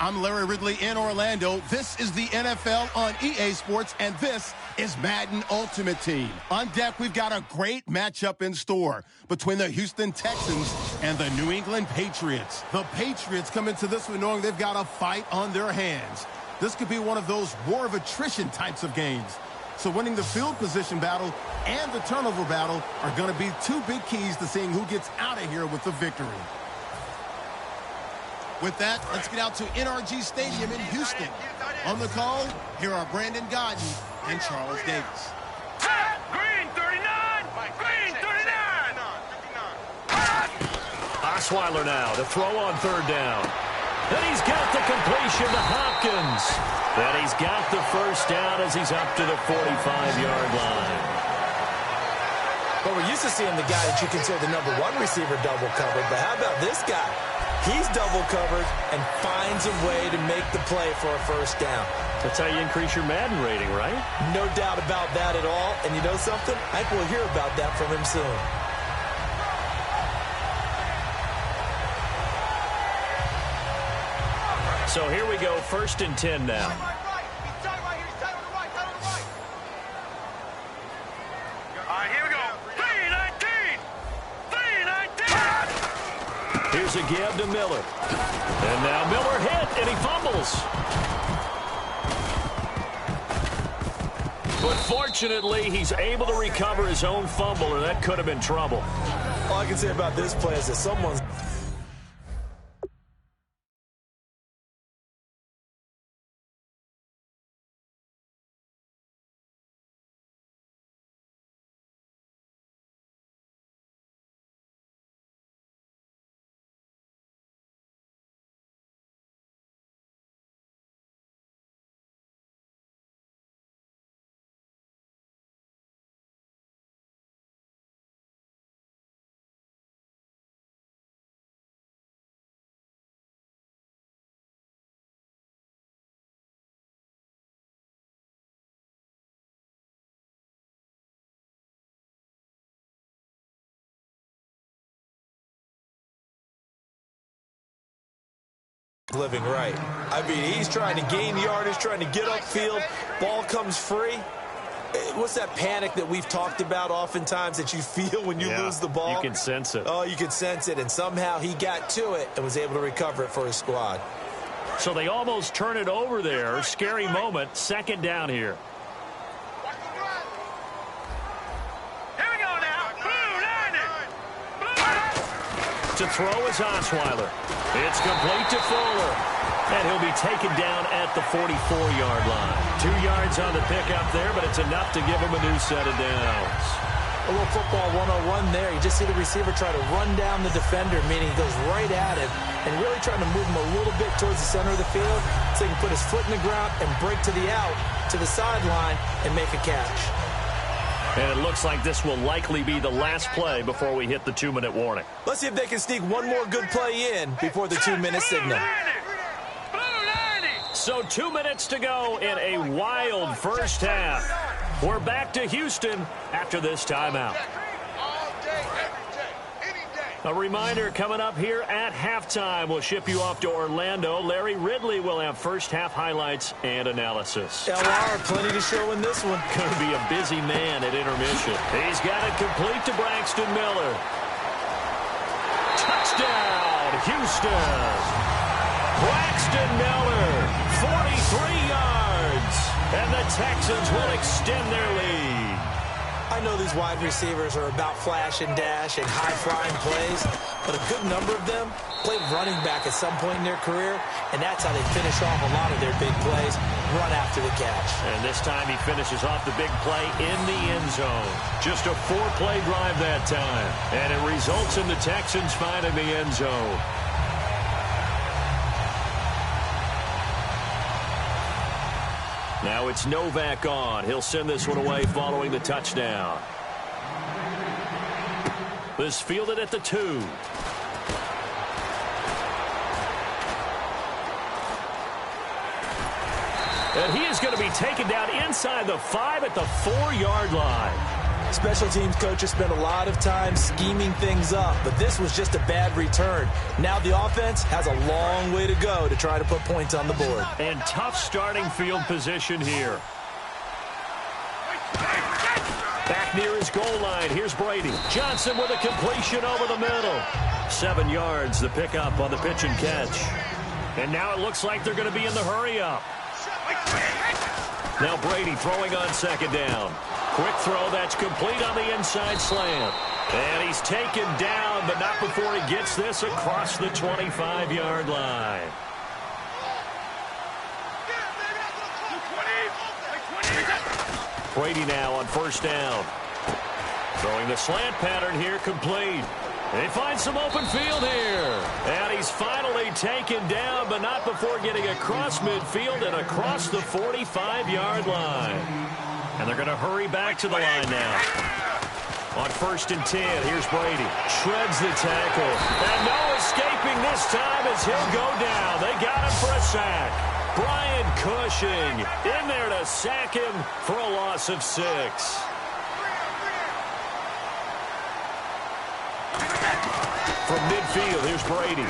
I'm Larry Ridley in Orlando. This is the NFL on EA Sports, and this is Madden Ultimate Team. On deck, we've got a great matchup in store between the Houston Texans and the New England Patriots. The Patriots come into this one knowing they've got a fight on their hands. This could be one of those war of attrition types of games. So winning the field position battle and the turnover battle are going to be two big keys to seeing who gets out of here with the victory. With that, let's get out to NRG Stadium in Houston. On the call, here are Brandon Godden and Charles Davis. Green 39! Green 39! Osweiler now to throw on third down. And he's got the completion to Hopkins. And he's got the first down as he's up to the 45-yard line. Well, we're used to seeing the guy that you consider the number one receiver double covered, but how about this guy? He's double covered and finds a way to make the play for a first down. That's how you increase your Madden rating, right? No doubt about that at all. And you know something? I think we'll hear about that from him soon. So here we go, 1st and 10 now. Here's a give to Miller. And now Miller hit, and he fumbles. But fortunately, he's able to recover his own fumble, or that could have been trouble. All I can say about this play is that someone's... living right. I mean, he's trying to gain yardage, trying to get upfield. Ball comes free. What's that panic that we've talked about oftentimes that you feel when you lose the ball? You can sense it. Oh, you can sense it, and somehow he got to it and was able to recover it for his squad. So they almost turn it over there. Scary moment. 2nd down here. Here we go now. To throw is Osweiler. It's complete to Fuller. And he'll be taken down at the 44-yard line. 2 yards on the pickup there, but it's enough to give him a new set of downs. A little football 101 there. You just see the receiver try to run down the defender, meaning he goes right at him and really trying to move him a little bit towards the center of the field so he can put his foot in the ground and break to the out, to the sideline, and make a catch. And it looks like this will likely be the last play before we hit the 2-minute warning. Let's see if they can sneak one more good play in before the 2-minute signal. So 2 minutes to go in a wild first half. We're back to Houston after this timeout. A reminder coming up here at halftime. We'll ship you off to Orlando. Larry Ridley will have first half highlights and analysis. LR, plenty to show in this one. Going to be a busy man at intermission. He's got it complete to Braxton Miller. Touchdown, Houston. Braxton Miller, 43 yards. And the Texans will extend their lead. I know these wide receivers are about flash and dash and high-flying plays, but a good number of them played running back at some point in their career, and that's how they finish off a lot of their big plays, run after the catch. And this time he finishes off the big play in the end zone. Just a 4-play drive that time, and it results in the Texans finding the end zone. Now it's Novak on. He'll send this one away following the touchdown. This fielded at the 2. And he is going to be taken down inside the 5 at the 4-yard line. Special teams coaches spend a lot of time scheming things up, but this was just a bad return. Now the offense has a long way to go to try to put points on the board. And tough starting field position here. Back near his goal line, here's Brady. Johnson with a completion over the middle. 7 yards, the pickup on the pitch and catch. And now it looks like they're going to be in the hurry-up. Now Brady throwing on second down. Quick throw, that's complete on the inside slant. And he's taken down, but not before he gets this across the 25-yard line. Brady now on first down. Throwing the slant pattern here, complete. They find some open field here. And he's finally taken down, but not before getting across midfield and across the 45-yard line. And they're going to hurry back to the line now. On first and 10, here's Brady. Shreds the tackle. And no escaping this time as he'll go down. They got him for a sack. Brian Cushing in there to sack him for a loss of 6. From midfield, here's Brady.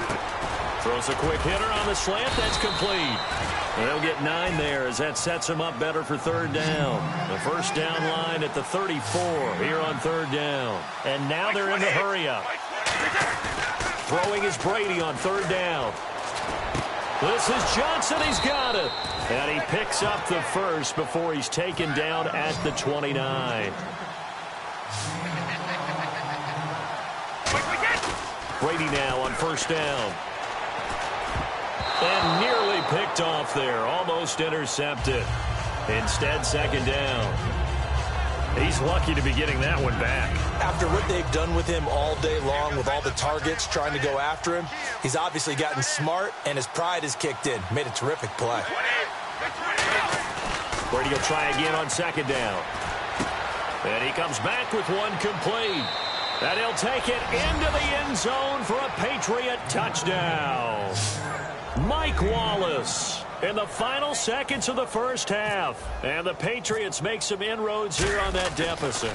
Throws a quick hitter on the slant. That's complete. They'll get 9 there as that sets him up better for third down. The first down line at the 34 here on third down. And now they're in the hurry-up. Throwing is Brady on third down. This is Johnson. He's got it. And he picks up the first before he's taken down at the 29. Brady now on first down. And nearly picked off there. Almost intercepted. Instead, second down. He's lucky to be getting that one back. After what they've done with him all day long with all the targets trying to go after him, he's obviously gotten smart, and his pride has kicked in. Made a terrific play. Brady will try again on second down. And he comes back with one complete. And he'll take it into the end zone for a Patriot touchdown. Mike Wallace in the final seconds of the first half. And the Patriots make some inroads here on that deficit.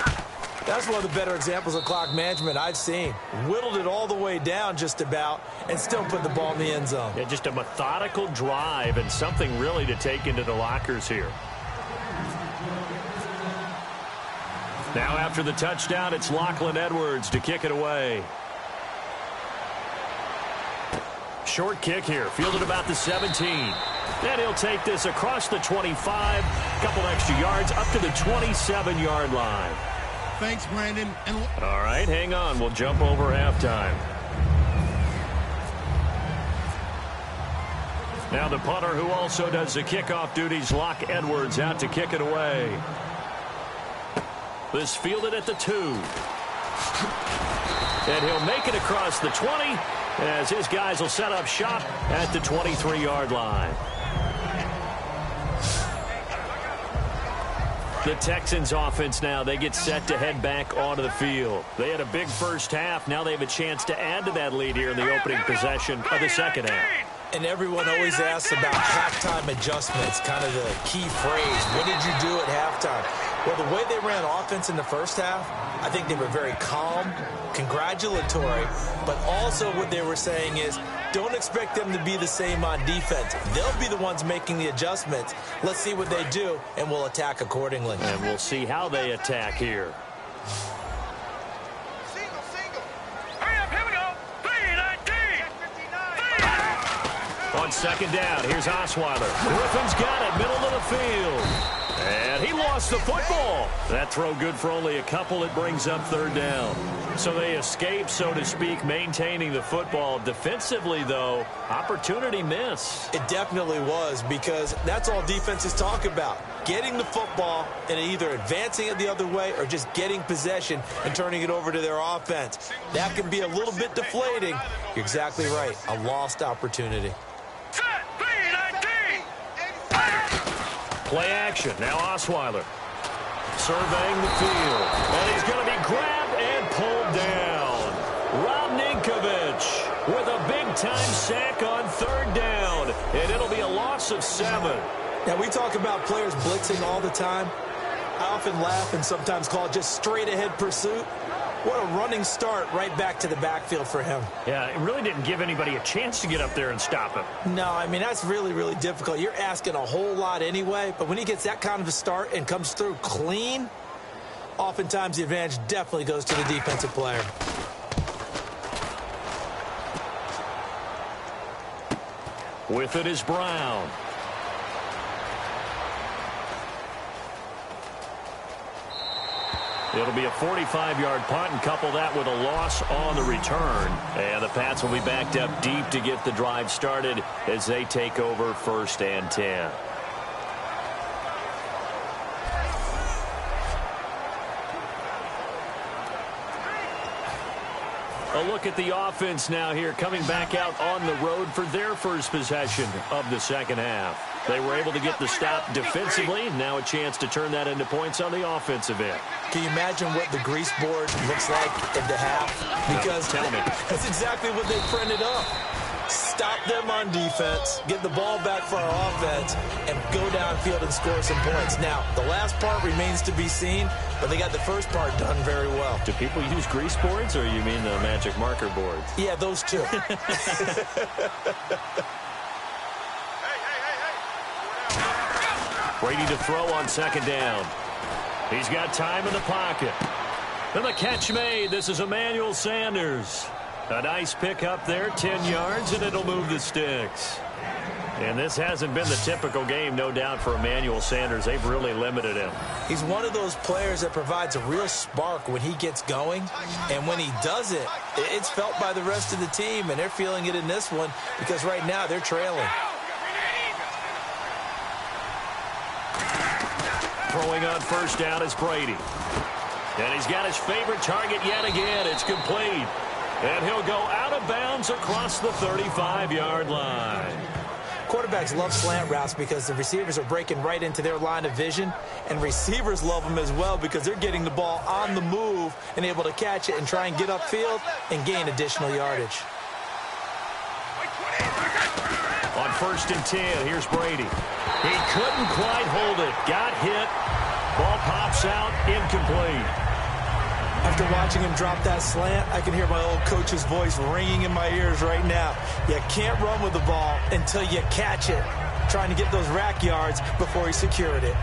That's one of the better examples of clock management I've seen. Whittled it all the way down just about and still put the ball in the end zone. Yeah, just a methodical drive and something really to take into the lockers here. Now after the touchdown, it's Lachlan Edwards to kick it away. Short kick here, fielded about the 17. Then he'll take this across the 25, couple extra yards up to the 27-yard line. Thanks, Brandon. All right, hang on. We'll jump over halftime. Now the punter who also does the kickoff duties, Lock Edwards, out to kick it away. This fielded at the 2. And he'll make it across the 20 as his guys will set up shop at the 23-yard line. The Texans offense now, they get set to head back onto the field. They had a big first half. Now they have a chance to add to that lead here in the opening possession of the second half. And everyone always asks about halftime adjustments, kind of the key phrase. What did you do at halftime? Well, the way they ran offense in the first half, I think they were very calm, congratulatory, but also what they were saying is don't expect them to be the same on defense. They'll be the ones making the adjustments. Let's see what they do, and we'll attack accordingly. And we'll see how they attack here. Hurry up, here we go. 3-19. On second down, here's Osweiler. Griffin's got it, middle of the field. And he lost the football. That throw good for only a couple. It brings up third down. So they escape, so to speak, maintaining the football. Defensively, though, opportunity miss. It definitely was, because that's all defenses talk about. Getting the football and either advancing it the other way or just getting possession and turning it over to their offense. That can be a little bit deflating. You're exactly right. A lost opportunity. Set. 3-19. Play action. Now Osweiler surveying the field. And he's going to be grabbed and pulled down. Rob Ninkovich with a big-time sack on third down. And it'll be a loss of 7. Now, we talk about players blitzing all the time. I often laugh and sometimes call it just straight-ahead pursuit. What a running start right back to the backfield for him. Yeah, it really didn't give anybody a chance to get up there and stop him. No, I mean, that's really, really difficult. You're asking a whole lot anyway, but when he gets that kind of a start and comes through clean, oftentimes the advantage definitely goes to the defensive player. With it is Brown. It'll be a 45-yard punt, and couple that with a loss on the return. And the Pats will be backed up deep to get the drive started as they take over 1st and 10. A look at the offense now here, coming back out on the road for their first possession of the second half. They were able to get the stop defensively. Now a chance to turn that into points on the offensive end. Can you imagine what the grease board looks like at the half? Because tell me. That's exactly what they printed up. Stop them on defense, get the ball back for our offense, and go downfield and score some points. Now, the last part remains to be seen, but they got the first part done very well. Do people use grease boards, or you mean the magic marker boards? Yeah, those two. Brady to throw on 2nd down. He's got time in the pocket. And the catch made. This is Emmanuel Sanders. A nice pick up there, 10 yards, and it'll move the sticks. And this hasn't been the typical game, no doubt, for Emmanuel Sanders. They've really limited him. He's one of those players that provides a real spark when he gets going. And when he does it, it's felt by the rest of the team, and they're feeling it in this one because right now they're trailing. Throwing on 1st down is Brady. And he's got his favorite target yet again. It's complete. And he'll go out of bounds across the 35-yard line. Quarterbacks love slant routes because the receivers are breaking right into their line of vision, and receivers love them as well because they're getting the ball on the move and able to catch it and try and get upfield and gain additional yardage. On 1st and 10, here's Brady. He couldn't quite hold it. Got hit. Ball pops out, incomplete. After watching him drop that slant, I can hear my old coach's voice ringing in my ears right now. You can't run with the ball until you catch it. Trying to get those rack yards before he secured it.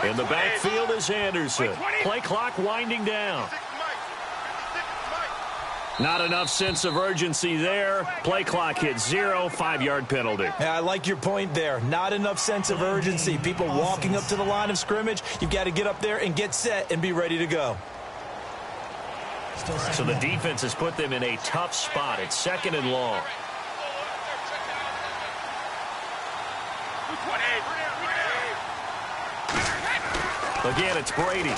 In the backfield is Anderson. Play clock winding down. Not enough sense of urgency there. Play clock hits 0, 5-yard penalty. Yeah, I like your point there. Not enough sense of urgency. People walking up to the line of scrimmage. You've got to get up there and get set and be ready to go. So the defense has put them in a tough spot. It's 2nd and long. Again, it's Brady.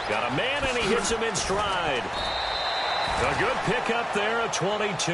Got a man, and he hits him in stride. A good pickup there at 22.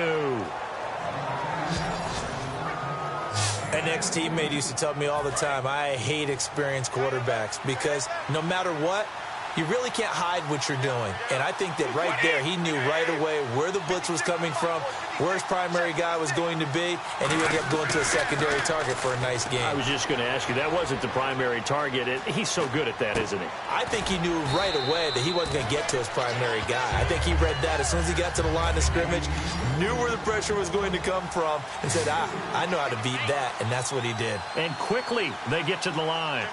An ex-teammate used to tell me all the time, I hate experienced quarterbacks because no matter what, you really can't hide what you're doing. And I think that right there, he knew right away where the blitz was coming from, where his primary guy was going to be, and he ended up going to a secondary target for a nice game. I was just going to ask you, that wasn't the primary target. He's so good at that, isn't he? I think he knew right away that he wasn't going to get to his primary guy. I think he read that as soon as he got to the line of scrimmage, knew where the pressure was going to come from, and said, I know how to beat that, and that's what he did. And quickly, they get to the line.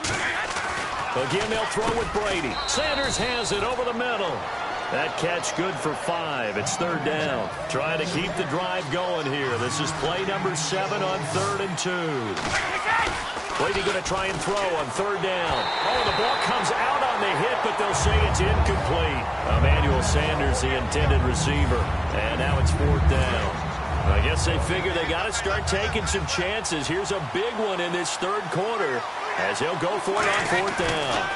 Again, they'll throw with Brady. Sanders has it over the middle. That catch good for 5. It's 3rd down. Trying to keep the drive going here. This is play number 7 on 3rd and 2. Brady going to try and throw on 3rd down. Oh, the ball comes out on the hit, but they'll say it's incomplete. Emmanuel Sanders, the intended receiver. And now it's 4th down. I guess they figure they got to start taking some chances. Here's a big one in this 3rd quarter as he'll go for it on 4th down.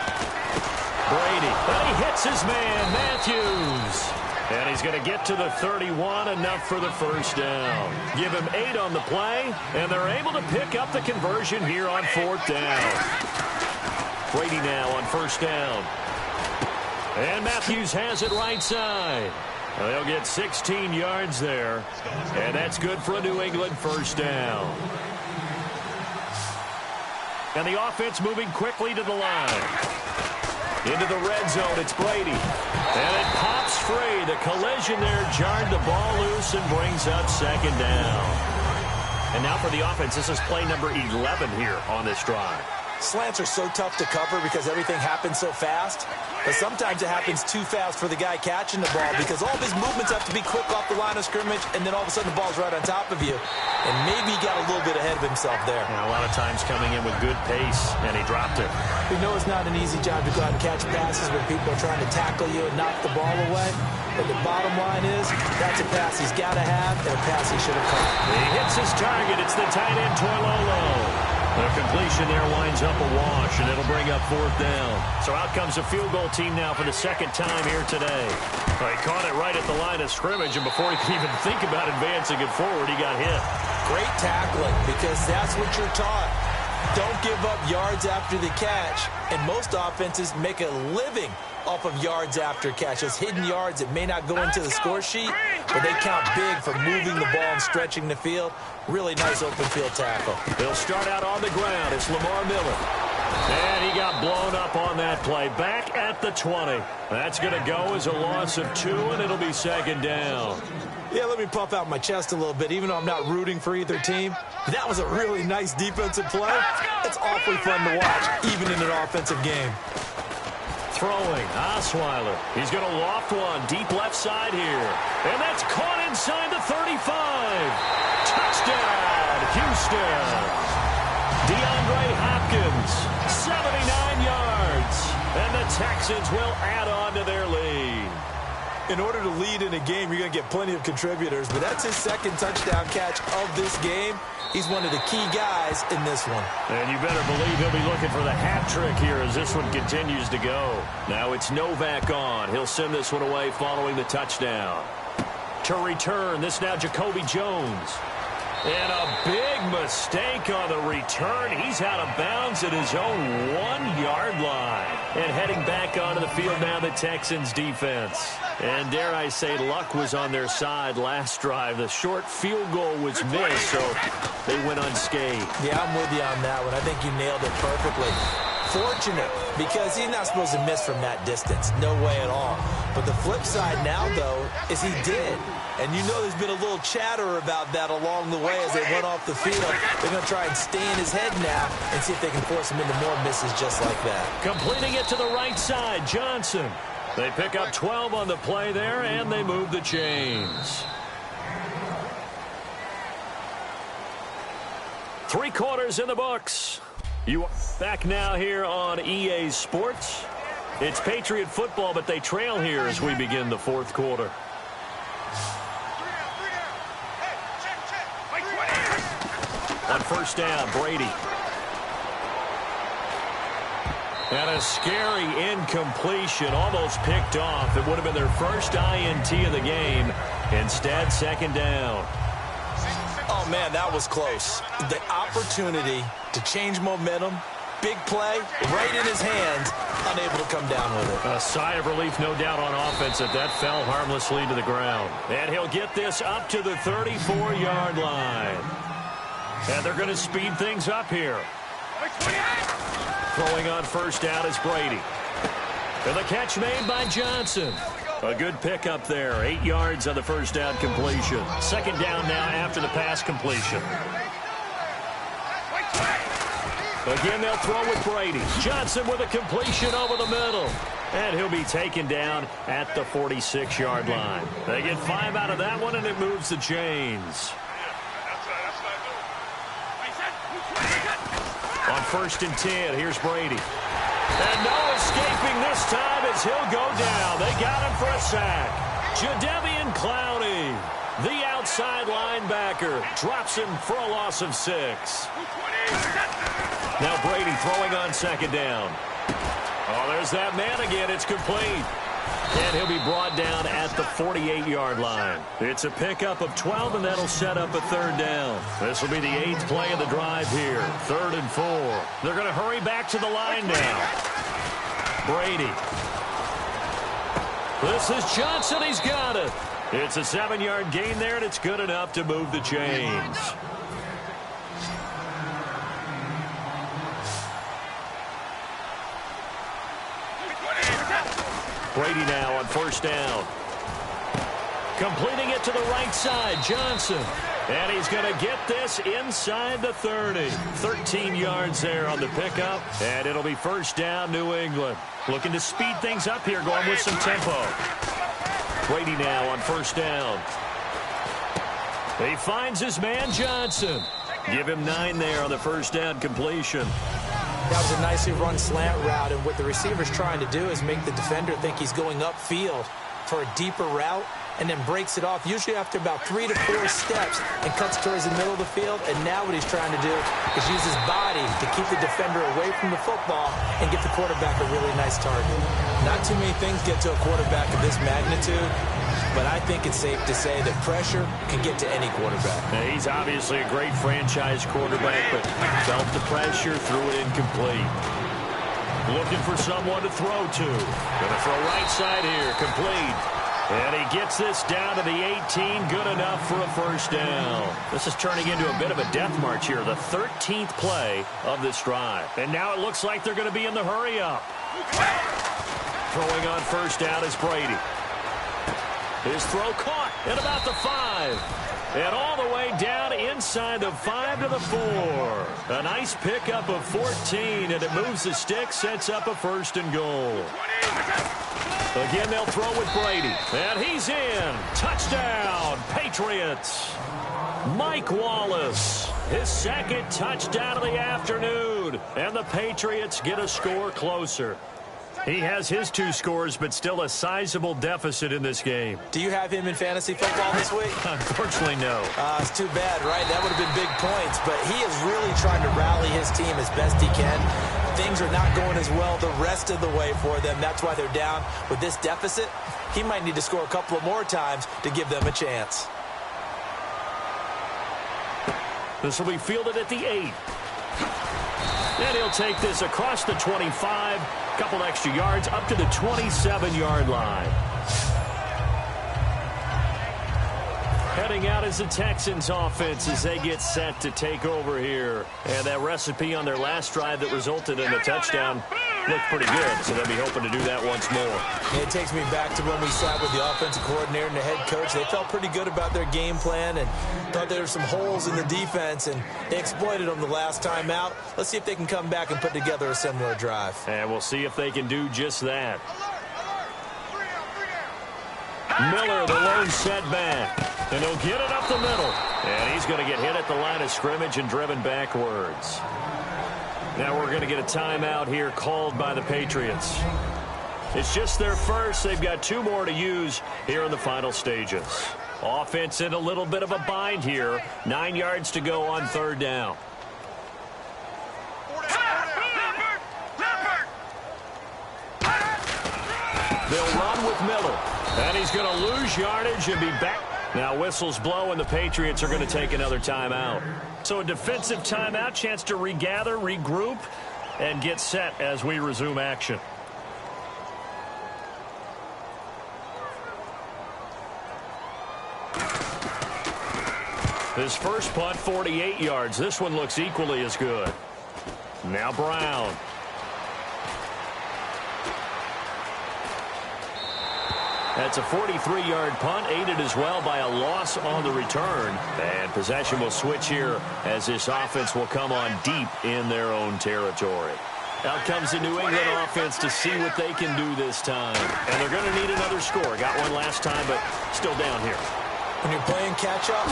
Brady, but he hits his man, Matthews. And he's going to get to the 31, enough for the first down. Give him 8 on the play, and they're able to pick up the conversion here on 4th down. Brady now on 1st down. And Matthews has it right side. They'll get 16 yards there, and that's good for a New England 1st down. And the offense moving quickly to the line. Into the red zone, it's Brady. And it pops free. The collision there jarred the ball loose and brings up 2nd down. And now for the offense, this is play number 11 here on this drive. Slants are so tough to cover because everything happens so fast. But sometimes it happens too fast for the guy catching the ball because all of his movements have to be quick off the line of scrimmage, and then all of a sudden the ball's right on top of you. And maybe he got a little bit ahead of himself there. And a lot of times coming in with good pace, and he dropped it. We know it's not an easy job to go out and catch passes when people are trying to tackle you and knock the ball away. But the bottom line is, that's a pass he's got to have and a pass he should have caught. He hits his target. It's the tight end, Torlolo. The completion there winds up a wash, and it'll bring up 4th down. So out comes a field goal team now for the 2nd time here today. Well, he caught it right at the line of scrimmage, and before he could even think about advancing it forward, he got hit. Great tackling, because that's what you're taught. Don't give up yards after the catch. And most offenses make a living off of yards after catch. Those hidden yards that may not go into the score sheet, but they count big for moving the ball and stretching the field. Really nice open field tackle. They'll start out on the ground. It's Lamar Miller. And he got blown up on that play. Back at the 20. That's going to go as a loss of 2, and it'll be 2nd down. Yeah, let me puff out my chest a little bit, even though I'm not rooting for either team. That was a really nice defensive play. It's awfully fun to watch, even in an offensive game. Throwing, Osweiler. He's going to loft one deep left side here. And that's caught inside the 35. Touchdown, Houston. DeAndre Hopkins, 79 yards. And the Texans will add on to their lead. In order to lead in a game, you're going to get plenty of contributors, but that's his 2nd touchdown catch of this game. He's one of the key guys in this one. And you better believe he'll be looking for the hat trick here as this one continues to go. Now it's Novak on. He'll send this one away following the touchdown. To return, this now Jacoby Jones. And a big mistake on the return. He's out of bounds at his own 1-yard line. And heading back onto the field now, the Texans defense. And dare I say, luck was on their side last drive. The short field goal was missed, so they went unscathed. Yeah, I'm with you on that one. I think you nailed it perfectly. Fortunate, because he's not supposed to miss from that distance. No way at all. But the flip side now, though, is he did. And you know there's been a little chatter about that along the way as they went off the field. They're going to try and stay in his head now and see if they can force him into more misses just like that. Completing it to the right side, Johnson. They pick up 12 on the play there, and they move the chains. 3 quarters in the books. You are back now here on EA Sports. It's Patriot football, but they trail here as we begin the 4th quarter. On 1st down, Brady. And a scary incompletion, almost picked off. It would have been their first INT of the game. Instead, 2nd down. Oh, man, that was close. The opportunity to change momentum, big play, right in his hands, unable to come down with it. A sigh of relief, no doubt, on offense that fell harmlessly to the ground. And he'll get this up to the 34-yard line. And they're going to speed things up here. Throwing on 1st down is Brady. And the catch made by Johnson. A good pickup there. 8 yards on the 1st down completion. 2nd down now after the pass completion. Again, they'll throw with Brady. Johnson with a completion over the middle. And he'll be taken down at the 46-yard line. They get 5 out of that one, and it moves the chains. On 1st and 10, here's Brady. And no escaping this time as he'll go down. They got him for a sack. Jadeveon Clowney, the outside linebacker, drops him for a loss of 6. Now Brady throwing on 2nd down. Oh, there's that man again. It's complete. And he'll be brought down at the 48-yard line. It's a pickup of 12, and that'll set up a third down. This will be the 8th play of the drive here. 3rd and 4. They're going to hurry back to the line now. Brady. This is Johnson. He's got it. It's a 7-yard gain there, and it's good enough to move the chains. Brady now on 1st down. Completing it to the right side, Johnson. And he's going to get this inside the 30. 13 yards there on the pickup. And it'll be 1st down, New England. Looking to speed things up here, going with some tempo. Brady now on 1st down. He finds his man, Johnson. Give him 9 there on the 1st down completion. That was a nicely run slant route, and what the receiver's trying to do is make the defender think he's going upfield for a deeper route, and then breaks it off, usually after about 3 to 4 steps, and cuts towards the middle of the field. And now what he's trying to do is use his body to keep the defender away from the football and get the quarterback a really nice target. Not too many things get to a quarterback of this magnitude, but I think it's safe to say that pressure can get to any quarterback. Now, he's obviously a great franchise quarterback, but felt the pressure, threw it incomplete. Looking for someone to throw to. Going to throw right side here, complete. And he gets this down to the 18, good enough for a 1st down. This is turning into a bit of a death march here, the 13th play of this drive. And now it looks like they're going to be in the hurry-up. Throwing on 1st down is Brady. His throw caught at about the 5. And all the way down inside the 5 to the 4. A nice pickup of 14, and it moves the stick, sets up a 1st and goal. Again, they'll throw with Brady. And he's in. Touchdown, Patriots. Mike Wallace, his 2nd touchdown of the afternoon. And the Patriots get a score closer. He has his 2 scores, but still a sizable deficit in this game. Do you have him in fantasy football this week? Unfortunately, no. It's too bad, right? That would have been big points, but he is really trying to rally his team as best he can. Things are not going as well the rest of the way for them. That's why they're down with this deficit. He might need to score a couple of more times to give them a chance. This will be fielded at the 8. And he'll take this across the 25, a couple extra yards, up to the 27-yard line. Heading out is the Texans offense as they get set to take over here. And that recipe on their last drive that resulted in a touchdown looked pretty good, so they'll be hoping to do that once more. It takes me back to when we sat with the offensive coordinator and the head coach. They felt pretty good about their game plan and thought there were some holes in the defense, and they exploited them the last time out. Let's see if they can come back and put together a similar drive. And we'll see if they can do just that. Miller, the lone setback. And he'll get it up the middle. And he's going to get hit at the line of scrimmage and driven backwards. Now we're going to get a timeout here called by the Patriots. It's just their first. They've got 2 more to use here in the final stages. Offense in a little bit of a bind here. 9 yards to go on 3rd down. They'll run with Miller. And he's going to lose yardage and be back. Now whistles blow, and the Patriots are going to take another timeout. So a defensive timeout, chance to regather, regroup, and get set as we resume action. His first punt, 48 yards. This one looks equally as good. Now Brown. That's a 43-yard punt, aided as well by a loss on the return. And possession will switch here as this offense will come on deep in their own territory. Out comes the New England offense to see what they can do this time. And they're going to need another score. Got one last time, but still down here. When you're playing catch-up,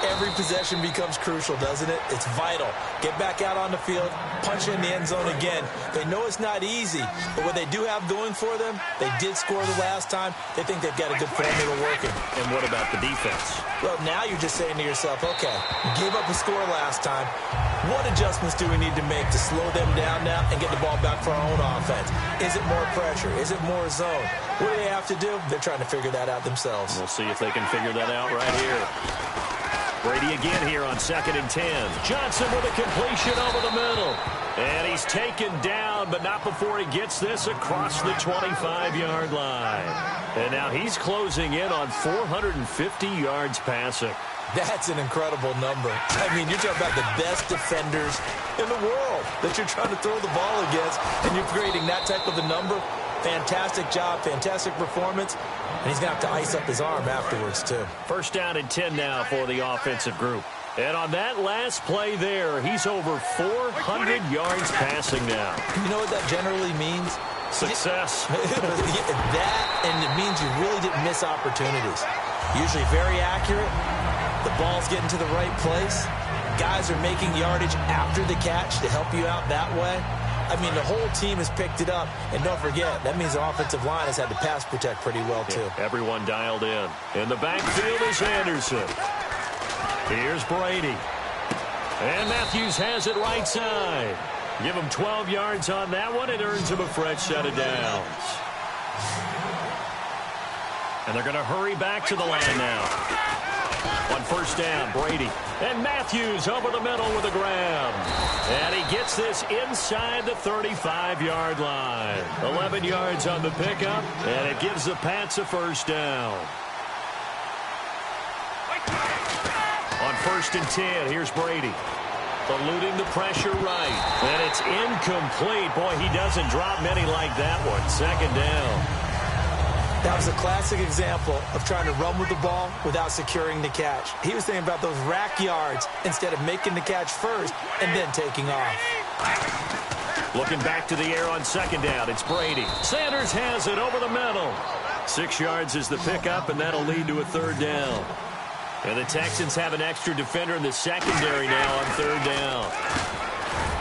every possession becomes crucial, doesn't it? It's vital. Get back out on the field, punch in the end zone again. They know it's not easy, but what they do have going for them, they did score the last time. They think they've got a good formula working. And what about the defense? Well, now you're just saying to yourself, okay, gave up a score last time. What adjustments do we need to make to slow them down now and get the ball back for our own offense? Is it more pressure? Is it more zone? What do they have to do? They're trying to figure that out themselves. We'll see if they can figure that out right here. Brady again here on 2nd and 10. Johnson with a completion over the middle. And he's taken down, but not before he gets this across the 25-yard line. And now he's closing in on 450 yards passing. That's an incredible number. I mean, you're talking about the best defenders in the world that you're trying to throw the ball against, and you're creating that type of a number. Fantastic job, fantastic performance, and he's going to have to ice up his arm afterwards, too. 1st down and 10 now for the offensive group. And on that last play there, he's over 400 yards passing now. You know what that generally means? Success. That, and it means you really didn't miss opportunities. Usually very accurate. The ball's getting to the right place. Guys are making yardage after the catch to help you out that way. I mean, the whole team has picked it up. And don't forget, that means the offensive line has had to pass protect pretty well, too. Yeah, everyone dialed in. In the backfield is Anderson. Here's Brady. And Matthews has it right side. Give him 12 yards on that one. It earns him a fresh set of downs. And they're going to hurry back to the line now. On 1st down, Brady. And Matthews over the middle with a grab. And he gets this inside the 35-yard line. 11 yards on the pickup, and it gives the Pats a 1st down. On 1st and 10, here's Brady. Eluding the pressure right. And it's incomplete. Boy, he doesn't drop many like that one. 2nd down. That was a classic example of trying to run with the ball without securing the catch. He was thinking about those rack yards instead of making the catch first and then taking off. Looking back to the air on 2nd down, it's Brady. Sanders has it over the middle. 6 yards is the pickup, and that'll lead to a 3rd down. And the Texans have an extra defender in the secondary now on 3rd down.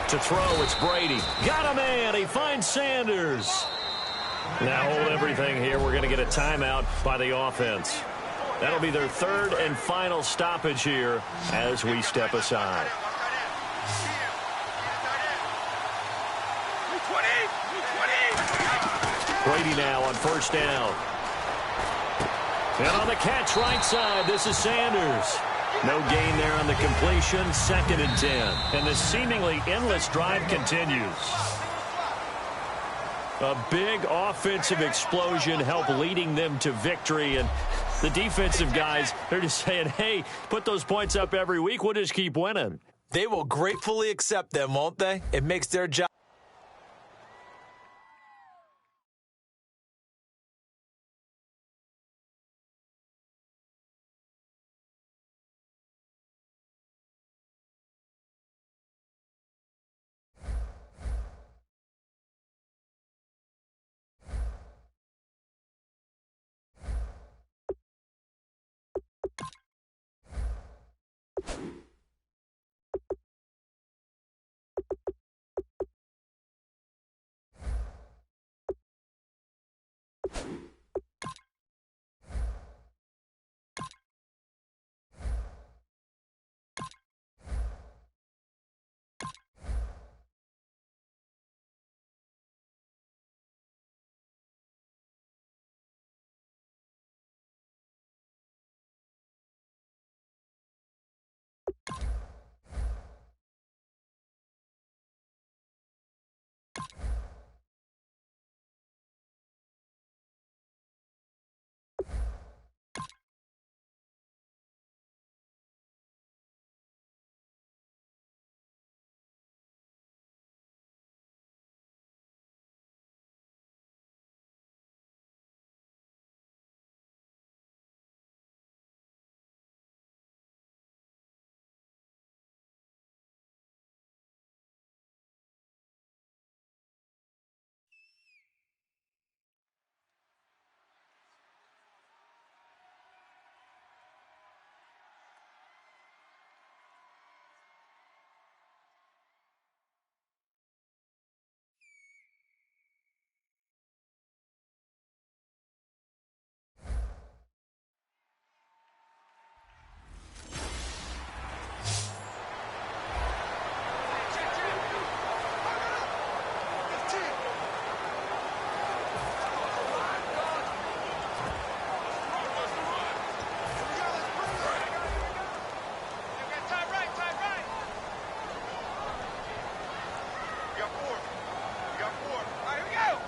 To throw, it's Brady. Got a man. He finds Sanders. Now hold everything here. We're going to get a timeout by the offense. That'll be their 3rd and final stoppage here as we step aside. Brady now on 1st down. And on the catch right side, this is Sanders. No gain there on the completion. 2nd and 10. And the seemingly endless drive continues. A big offensive explosion helped leading them to victory. And the defensive guys, they're just saying, hey, put those points up every week. We'll just keep winning. They will gratefully accept them, won't they? It makes their job.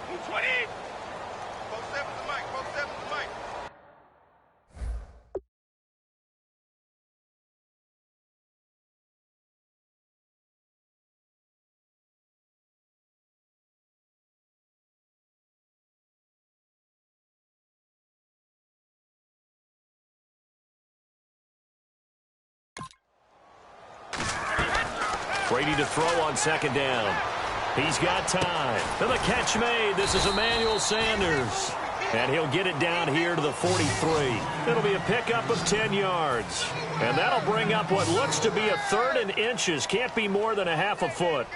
20. Both seven to Mike. Both seven to Mike. Brady to throw on second down. He's got time. And the catch made. This is Emmanuel Sanders. And he'll get it down here to the 43. It'll be a pickup of 10 yards. And that'll bring up what looks to be a third and inches. Can't be more than a half a foot.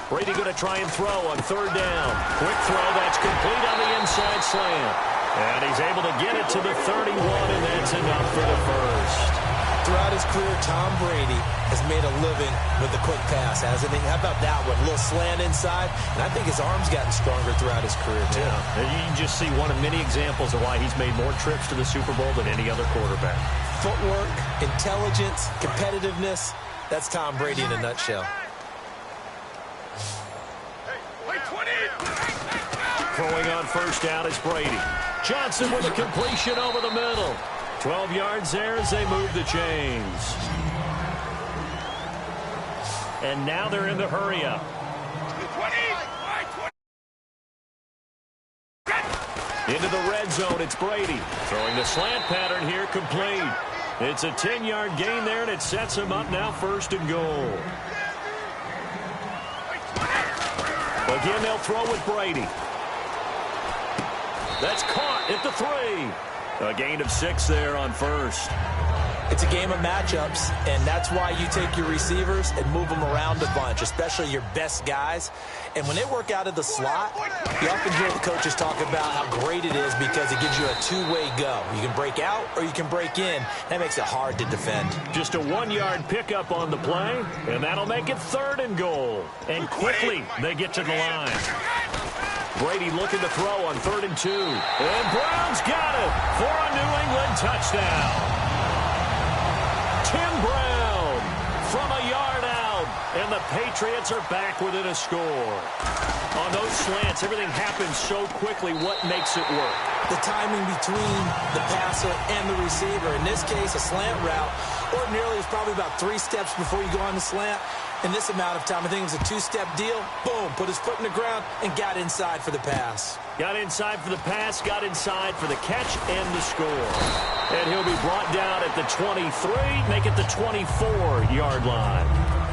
Brady going to try and throw on third down. Quick throw. That's complete on the inside slant. And he's able to get it to the 31, and that's enough for the first. Throughout his career, Tom Brady has made a living with the quick pass, hasn't he? How about that one? A little slant inside, and I think his arm's gotten stronger throughout his career, too. Yeah. And you can just see one of many examples of why he's made more trips to the Super Bowl than any other quarterback. Footwork, intelligence, competitiveness, that's Tom Brady in a nutshell. Hey, 20. Throwing on first down is Brady. Johnson with a completion over the middle. 12 yards there as they move the chains. And now they're in the hurry-up. 20. Into the red zone, it's Brady. Throwing the slant pattern here, complete. It's a 10-yard gain there, and it sets him up now first and goal. Again, they'll throw with Brady. That's caught at the 3. A gain of 6 there on first. It's a game of matchups, and that's why you take your receivers and move them around a bunch, especially your best guys. And when they work out of the slot, you often hear the coaches talk about how great it is because it gives you a two-way go. You can break out or you can break in. That makes it hard to defend. Just a 1-yard pickup on the play, and that'll make it third and goal. And quickly, they get to the line. Brady looking to throw on 3rd and 2. And Brown's got it for a New England touchdown. Tim Brown from a yard out. And the Patriots are back within a score. On those slants, everything happens so quickly. What makes it work? The timing between the passer and the receiver. In this case, a slant route. Ordinarily, it's probably about 3 steps before you go on the slant. In this amount of time, I think it was a 2-step deal. Boom, put his foot in the ground and got inside for the pass. Got inside for the pass, got inside for the catch and the score. And he'll be brought down at the 23, make it the 24-yard line.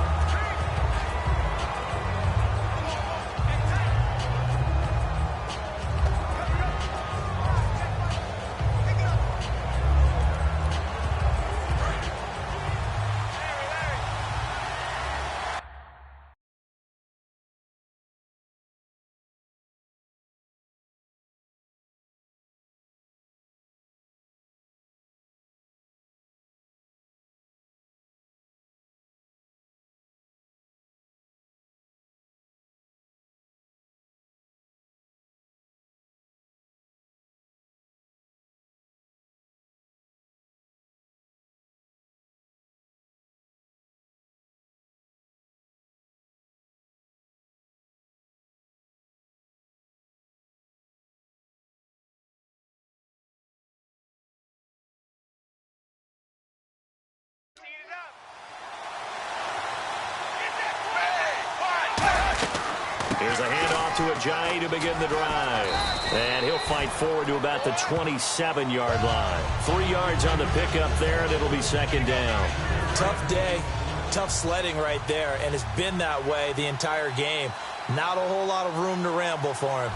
Here's a handoff to Ajayi to begin the drive. And he'll fight forward to about the 27-yard line. 3 yards on the pickup there, and it'll be second down. Tough day, tough sledding right there, and it's been that way the entire game. Not a whole lot of room to ramble for him.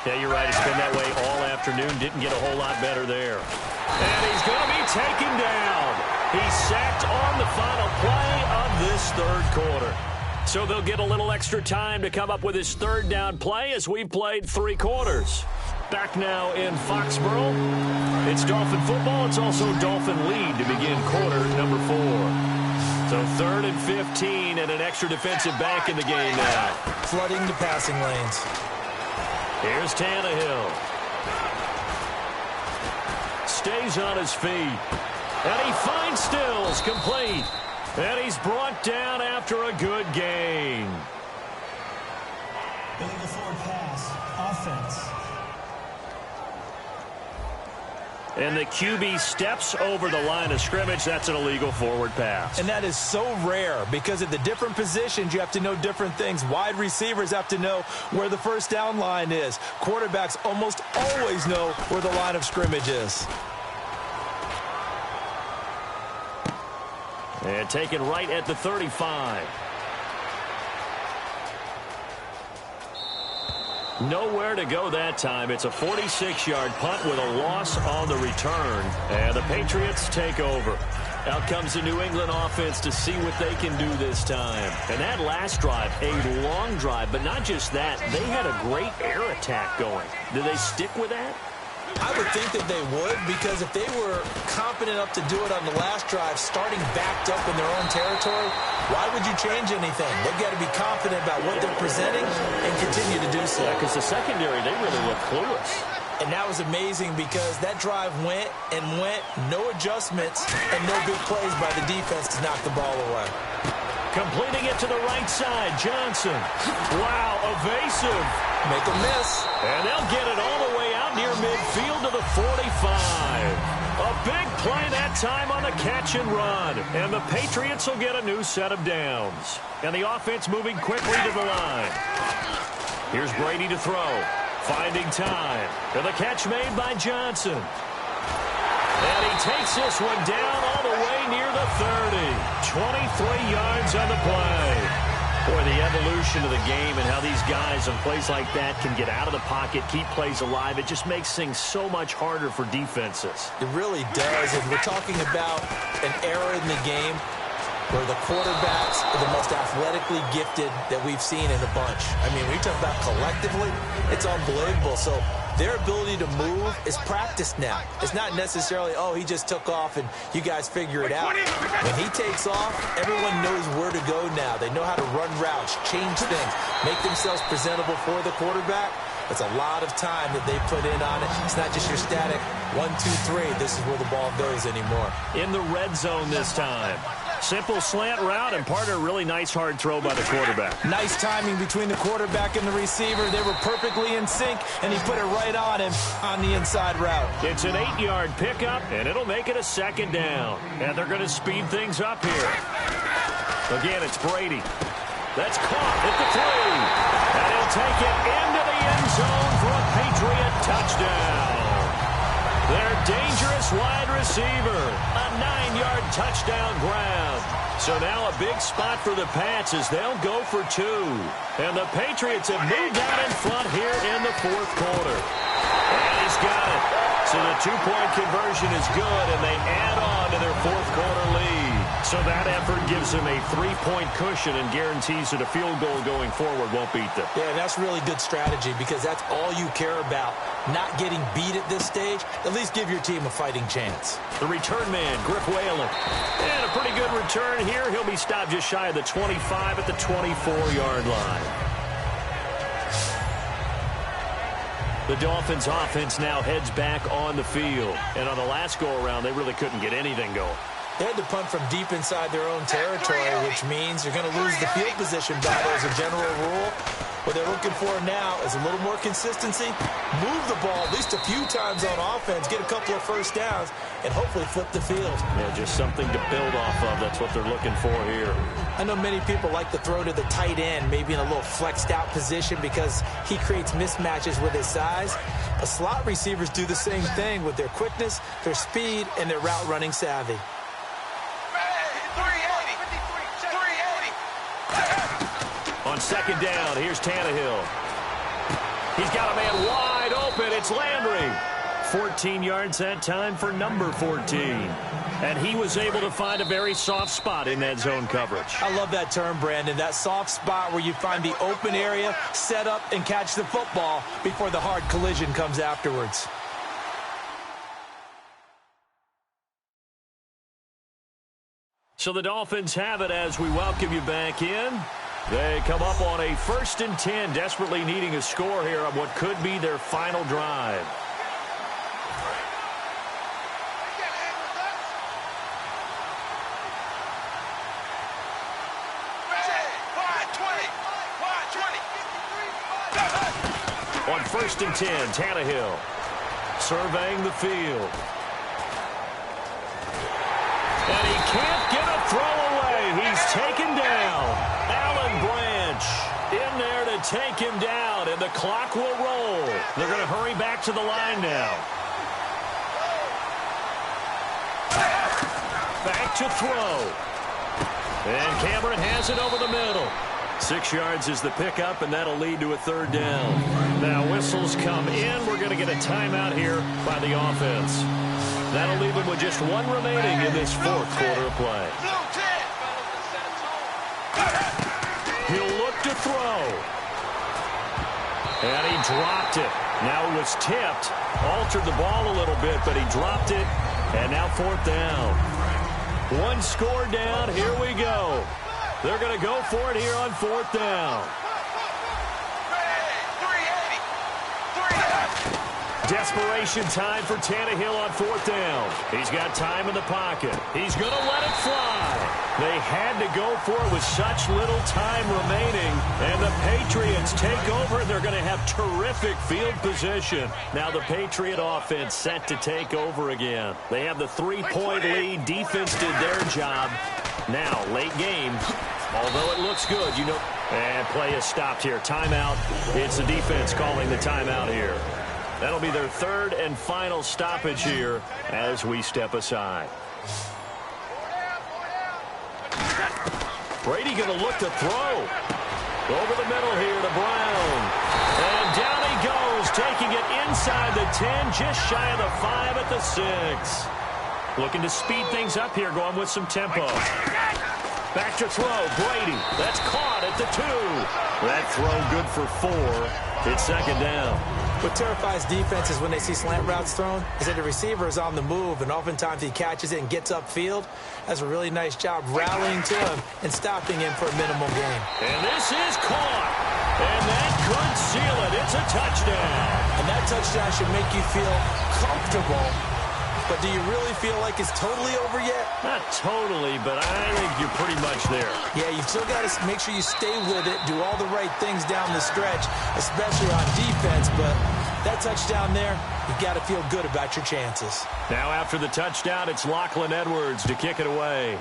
Yeah, you're right. It's been that way all afternoon. Didn't get a whole lot better there. And he's going to be taken down. He's sacked on the final play of this third quarter. So they'll get a little extra time to come up with his third down play as we've played 3 quarters. Back now in Foxborough. It's Dolphin football. It's also Dolphin lead to begin quarter number 4. So 3rd and 15 and an extra defensive back in the game now. Flooding the passing lanes. Here's Tannehill. Stays on his feet. And he finds Stills, complete. And he's brought down after a good gain. Illegal forward pass. Offense. And the QB steps over the line of scrimmage. That's an illegal forward pass. And that is so rare because at the different positions, you have to know different things. Wide receivers have to know where the first down line is. Quarterbacks almost always know where the line of scrimmage is. And taken right at the 35. Nowhere to go that time. It's a 46-yard punt with a loss on the return. And the Patriots take over. Out comes the New England offense to see what they can do this time. And that last drive, a long drive, but not just that. They had a great air attack going. Did they stick with that? I would think that they would, because if they were confident enough to do it on the last drive, starting backed up in their own territory, why would you change anything? They've got to be confident about what they're presenting and continue to do so. Yeah, because the secondary, they really look clueless. And that was amazing because that drive went and went, no adjustments, and no big plays by the defense to knock the ball away. Completing it to the right side, Johnson. Wow, evasive. Make a miss. And they'll get it all the way out near midfield to the 45. A big play that time on the catch and run. And the Patriots will get a new set of downs. And the offense moving quickly to the line. Here's Brady to throw. Finding time. And the catch made by Johnson. And he takes this one down all the way near the 30. 23 yards on the play. Boy, the evolution of the game and how these guys on plays like that can get out of the pocket, keep plays alive, it just makes things so much harder for defenses. It really does, and we're talking about an era in the game where the quarterbacks are the most athletically gifted that we've seen in a bunch. I mean, when you talk about collectively, it's unbelievable. So their ability to move is practiced now. It's not necessarily, oh, he just took off and you guys figure it out. When he takes off, everyone knows where to go now. They know how to run routes, change things, make themselves presentable for the quarterback. It's a lot of time that they put in on it. It's not just your static 1, 2, 3. This is where the ball goes anymore. In the red zone this time. Simple slant route and part of a really nice hard throw by the quarterback. Nice timing between the quarterback and the receiver. They were perfectly in sync, and he put it right on him on the inside route. It's an 8-yard pickup, and it'll make it a second down. And they're going to speed things up here. Again, it's Brady. That's caught at the 3. And he'll take it into the end zone for a Patriot touchdown. Their dangerous wide receiver. A 9-yard touchdown grab. So now a big spot for the Pats as they'll go for 2. And the Patriots have moved out in front here in the fourth quarter. And he's got it. So the 2-point conversion is good, and they add on to their fourth quarter lead. So that effort gives them a 3-point cushion and guarantees that a field goal going forward won't beat them. Yeah, that's really good strategy because that's all you care about. Not getting beat at this stage. At least give your team a fighting chance. The return man, Griff Whalen. And a pretty good return here. He'll be stopped just shy of the 25 at the 24-yard line. The Dolphins offense now heads back on the field. And on the last go-around, they really couldn't get anything going. They had to punt from deep inside their own territory, which means you're going to lose the field position battle as a general rule. What they're looking for now is a little more consistency, move the ball at least a few times on offense, get a couple of first downs, and hopefully flip the field. Yeah, just something to build off of. That's what they're looking for here. I know many people like to throw to the tight end, maybe in a little flexed out position because he creates mismatches with his size. But slot receivers do the same thing with their quickness, their speed, and their route running savvy. On second down, here's Tannehill. He's got a man wide open. It's Landry. 14 yards that time for number 14. And he was able to find a very soft spot in that zone coverage. I love that term, Brandon. That soft spot where you find the open area, set up, and catch the football before the hard collision comes afterwards. So the Dolphins have it as we welcome you back in. They come up on a 1st and 10, desperately needing a score here on what could be their final drive. On 1st and 10, Tannehill surveying the field. And he can't get a throw away. He's taken down. Alan Branch in there to take him down, and the clock will roll. They're going to hurry back to the line now. Back to throw. And Cameron has it over the middle. 6 yards is the pickup, and that'll lead to a 3rd down. Now whistles come in. We're going to get a timeout here by the offense. That'll leave him with just 1 remaining in this 4th quarter of play. He'll look to throw. And he dropped it. Now it was tipped. Altered the ball a little bit, but he dropped it. And now 4th down. 1 score down. Here we go. They're going to go for it here on 4th down. Desperation time for Tannehill on 4th down. He's got time in the pocket. He's going to let it fly. They had to go for it with such little time remaining. And the Patriots take over, and they're going to have terrific field position. Now the Patriot offense set to take over again. They have the 3-point lead. Defense did their job. Now, late game, although it looks good, you know. And play is stopped here. Timeout. It's the defense calling the timeout here. That'll be their 3rd and final stoppage here as we step aside. Brady going to look to throw. Over the middle here to Brown. And down he goes, taking it inside the 10, just shy of the 5 at the 6. Looking to speed things up here, going with some tempo. Back to throw, Brady. That's caught at the 2. That throw good for 4. It's 2nd down. What terrifies defenses when they see slant routes thrown is that the receiver is on the move, and oftentimes he catches it and gets upfield. That's a really nice job rallying to him and stopping him for a minimal gain. And this is caught. And that could seal it. It's a touchdown. And that touchdown should make you feel comfortable. But do you really feel like it's totally over yet? Not totally, but I think you're pretty much there. Yeah, you've still got to make sure you stay with it, do all the right things down the stretch, especially on defense. But that touchdown there, you've got to feel good about your chances. Now after the touchdown, it's Lachlan Edwards to kick it away.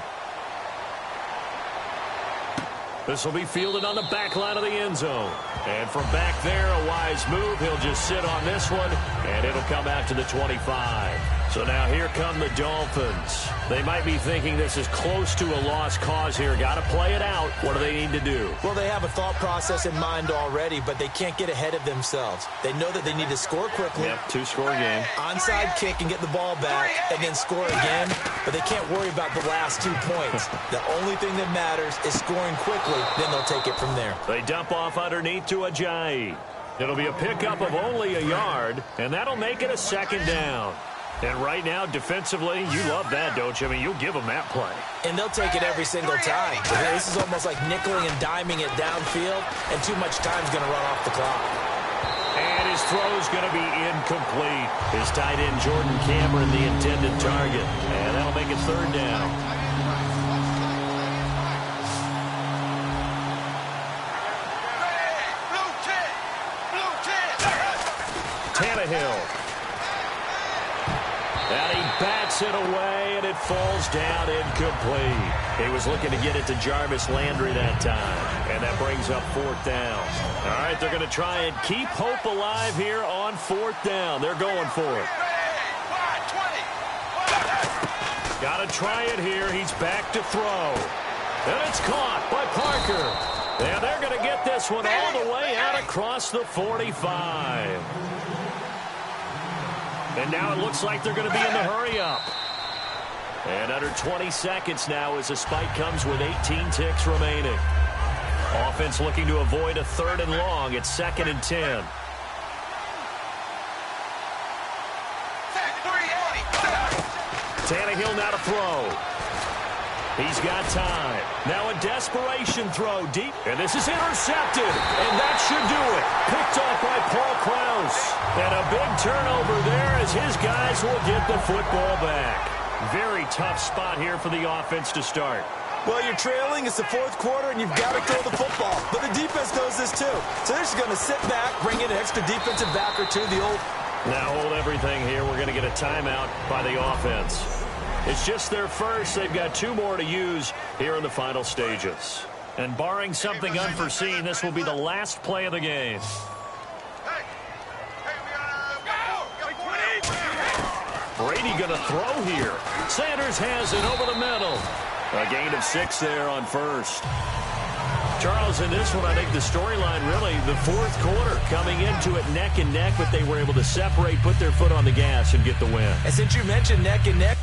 This will be fielded on the back line of the end zone. And from back there, a wise move. He'll just sit on this one, and it'll come out to the 25. So now here come the Dolphins. They might be thinking this is close to a lost cause here. Got to play it out. What do they need to do? Well, they have a thought process in mind already, but they can't get ahead of themselves. They know that they need to score quickly. Yep, 2-score game. Onside kick and get the ball back, and then score again. But they can't worry about the last 2 points. The only thing that matters is scoring quickly. Then they'll take it from there. They dump off underneath to Ajayi. It'll be a pickup of only a yard, and that'll make it a 2nd down. And right now, defensively, you love that, don't you? I mean, you'll give them that play. And they'll take it every single time. This is almost like nickeling and diming it downfield, and too much time's going to run off the clock. And his throw's going to be incomplete. His tight end, Jordan Cameron, the intended target. And that'll make it 3rd down. Tannehill. And he bats it away, and it falls down incomplete. He was looking to get it to Jarvis Landry that time, and that brings up 4th down. All right, they're going to try and keep hope alive here on 4th down. They're going for it. Got to try it here. He's back to throw. And it's caught by Parker. And they're going to get this one all the way out across the 45. And now it looks like they're going to be in the hurry-up. And under 20 seconds now as the spike comes with 18 ticks remaining. Offense looking to avoid a 3rd and long. It's 2nd and 10. Tannehill now to throw. He's got time. Now a desperation throw deep. And this is intercepted. And that should do it. Picked off by Paul Krause. And a big turnover there as his guys will get the football back. Very tough spot here for the offense to start. Well, you're trailing. It's the fourth quarter, and you've got to throw the football. But the defense knows this, too. So they're just going to sit back, bring in an extra defensive back or two. Now hold everything here. We're going to get a timeout by the offense. It's just their first. They've got 2 more to use here in the final stages. And barring something unforeseen, this will be the last play of the game. Brady going to throw here. Sanders has it over the middle. A gain of 6 there on first. Charles, in this one, I think the storyline really, the fourth quarter, coming into it neck and neck, but they were able to separate, put their foot on the gas, and get the win. And since you mentioned neck and neck,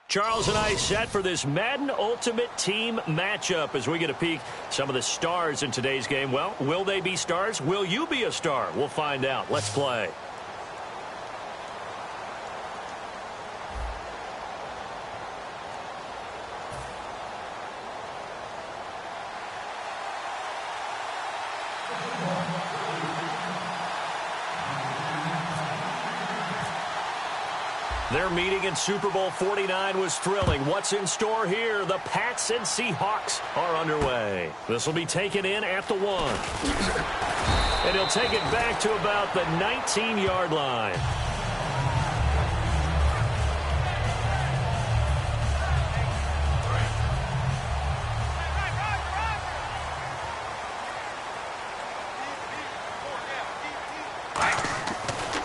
Charles and I set for this Madden Ultimate Team matchup as we get a peek some of the stars in today's game. Well, will they be stars? Will you be a star? We'll find out. Let's play. Their meeting in Super Bowl 49 was thrilling. What's in store here? The Pats and Seahawks are underway. This will be taken in at the 1. And he'll take it back to about the 19-yard line.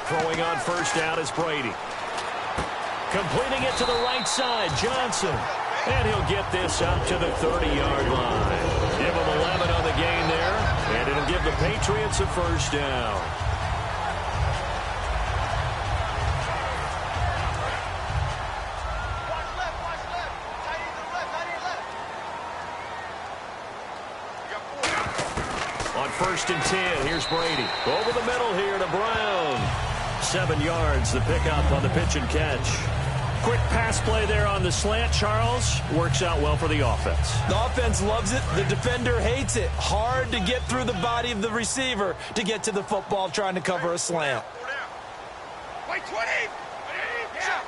Throwing on first down is Brady. Completing it to the right side, Johnson. And he'll get this up to the 30-yard line. Give him 11 on the gain there, and it'll give the Patriots a first down. Watch left. Tight end to the left, tight end left. You got 4. On first and 10, here's Brady. Over the middle here to Brown. 7 yards, the pickup on the pitch and catch. Quick pass play there on the slant, Charles. Works out well for the offense. The offense loves it. The defender hates it. Hard to get through the body of the receiver to get to the football trying to cover a slant. Wait, 20. Yeah.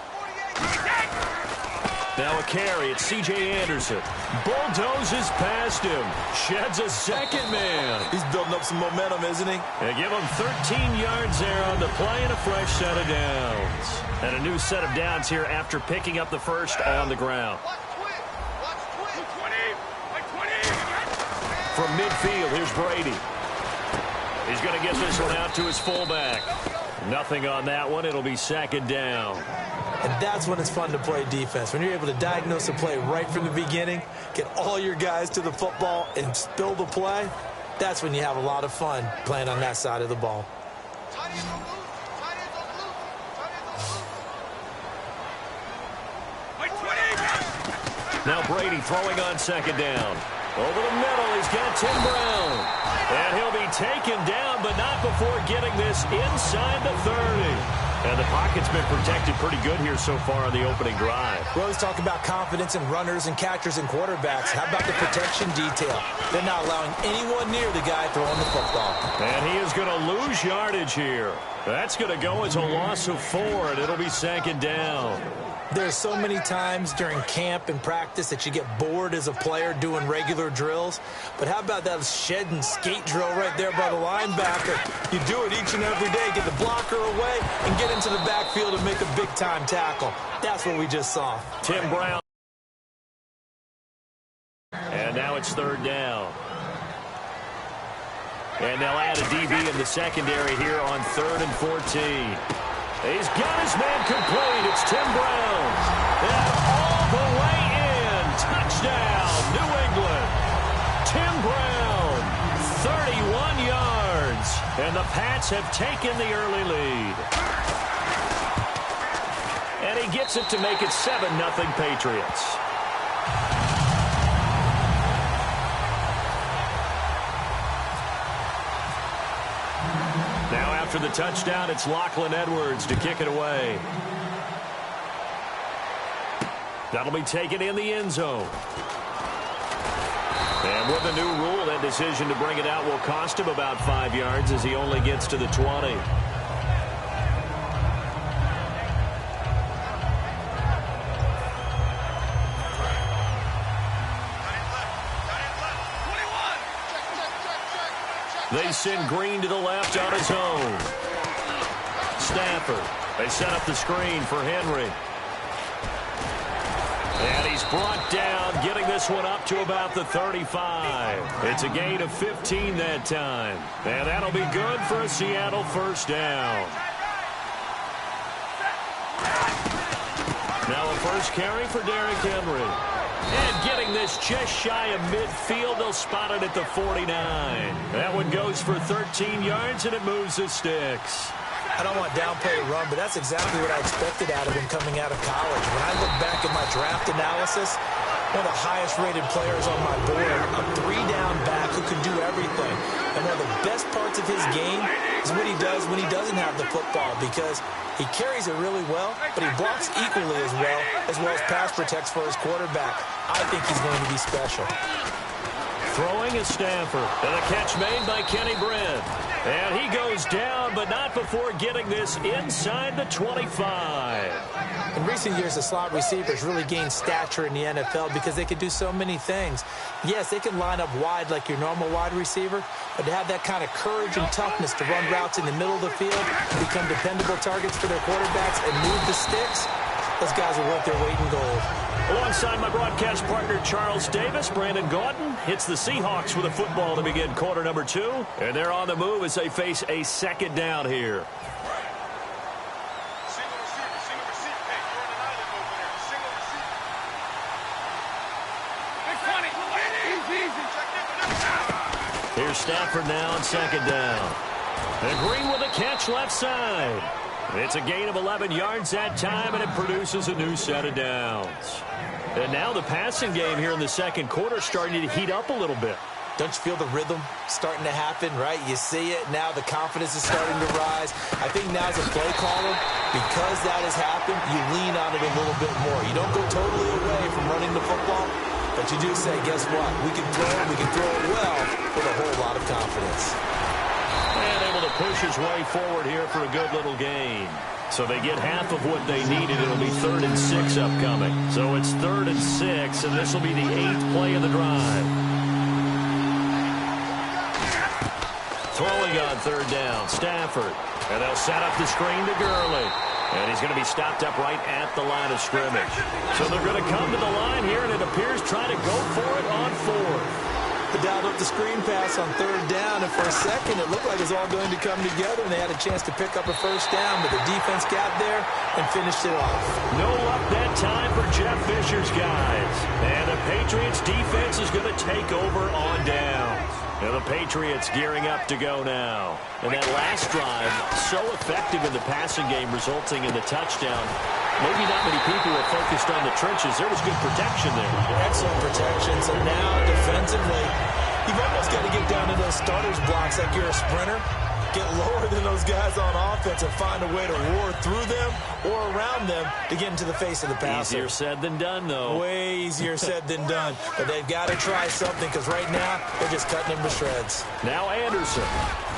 48. Now a carry. It's C.J. Anderson. Bulldozes past him. Sheds a second man. He's building up some momentum, isn't he? They give him 13 yards there on the play and a fresh set of downs. And a new set of downs here after picking up the first on the ground. Watch twin. 20. Wait, 20. From midfield, here's Brady. He's going to get this one out to his fullback. Nothing on that one. It'll be second down. And that's when it's fun to play defense. When you're able to diagnose a play right from the beginning, get all your guys to the football and spill the play, that's when you have a lot of fun playing on that side of the ball. Tight end on loose. Wait, 20. Now Brady throwing on second down. Over the middle, he's got Tim Brown. And he'll be taken down, but not before getting this inside the 30. And the pocket's been protected pretty good here so far on the opening drive. We always talk about confidence in runners and catchers and quarterbacks. How about the protection detail? They're not allowing anyone near the guy throwing the football. And he is going to lose yardage here. That's going to go as a loss of 4, and it'll be second down. There's so many times during camp and practice that you get bored as a player doing regular drills. But how about that shed and skate drill right there by the linebacker? You do it each and every day. Get the blocker away and get into the backfield and make a big-time tackle. That's what we just saw. Tim Brown. And now it's third down. And they'll add a DB in the secondary here on 3rd and 14. He's got his man complete. It's Tim Brown. And all the way in. Touchdown, New England. Tim Brown, 31 yards. And the Pats have taken the early lead. And he gets it to make it 7-0 Patriots. Now after the touchdown, it's Lachlan Edwards to kick it away. That'll be taken in the end zone. And with the new rule, that decision to bring it out will cost him about 5 yards as he only gets to the 20. They send Green to the left on his own. Stafford. They set up the screen for Henry. And he's brought down, getting this one up to about the 35. It's a gain of 15 that time. And that'll be good for a Seattle first down. Now a first carry for Derrick Henry. And getting this just shy of midfield, they'll spot it at the 49. That one goes for 13 yards, and it moves the sticks. I don't want to downplay the run, but that's exactly what I expected out of him coming out of college. When I look back at my draft analysis, one of the highest-rated players on my board, a three-down back who can do everything. And one of the best parts of his game is what he does when he doesn't have the football, because he carries it really well, but he blocks equally as well as pass protects for his quarterback. I think he's going to be special. Throwing is Stanford, and a catch made by Kenny Brent. And he goes down, but not before getting this inside the 25. In recent years, the slot receivers really gained stature in the NFL because they can do so many things. Yes, they can line up wide like your normal wide receiver, but to have that kind of courage and toughness to run routes in the middle of the field, become dependable targets for their quarterbacks, and move the sticks, those guys are worth their weight in gold. Alongside my broadcast partner, Charles Davis, Brandon Gaudin hits the Seahawks with a football to begin quarter number 2. And they're on the move as they face a second down here. Single receiver. Hey, you're on an island over there. Single receiver. Big 20. Easy. Check it. Here's Stafford now on second down. And Green with a catch left side. It's a gain of 11 yards that time, and it produces a new set of downs. And now the passing game here in the second quarter starting to heat up a little bit. Don't you feel the rhythm starting to happen, right? You see it. Now the confidence is starting to rise. I think now as a play caller, because that has happened, you lean on it a little bit more. You don't go totally away from running the football, but you do say, guess what? We can throw it well with a whole lot of confidence. And able to push his way forward here for a good little gain. So they get half of what they needed. It'll be 3rd and 6 upcoming. So it's 3rd and 6, and this will be the 8th play of the drive. Throwing on 3rd down, Stafford. And they'll set up the screen to Gurley. And he's going to be stopped up right at the line of scrimmage. So they're going to come to the line here, and it appears trying to go for it on 4th. Dialed up the screen pass on 3rd down, and for a second it looked like it was all going to come together, and they had a chance to pick up a first down, but the defense got there and finished it off. No luck that time for Jeff Fisher's guys. And the Patriots defense is going to take over on downs. Now the Patriots gearing up to go now. And that last drive, so effective in the passing game, resulting in the touchdown. Maybe not many people were focused on the trenches. There was good protection there. Excellent protection. So now defensively, you've almost got to get down to those starters blocks like you're a sprinter. Get lower than those guys on offense and find a way to roar through them or around them to get into the face of the passer. Easier said than done, though. Way easier said than done. But they've got to try something, because right now they're just cutting him to shreds. Now Anderson.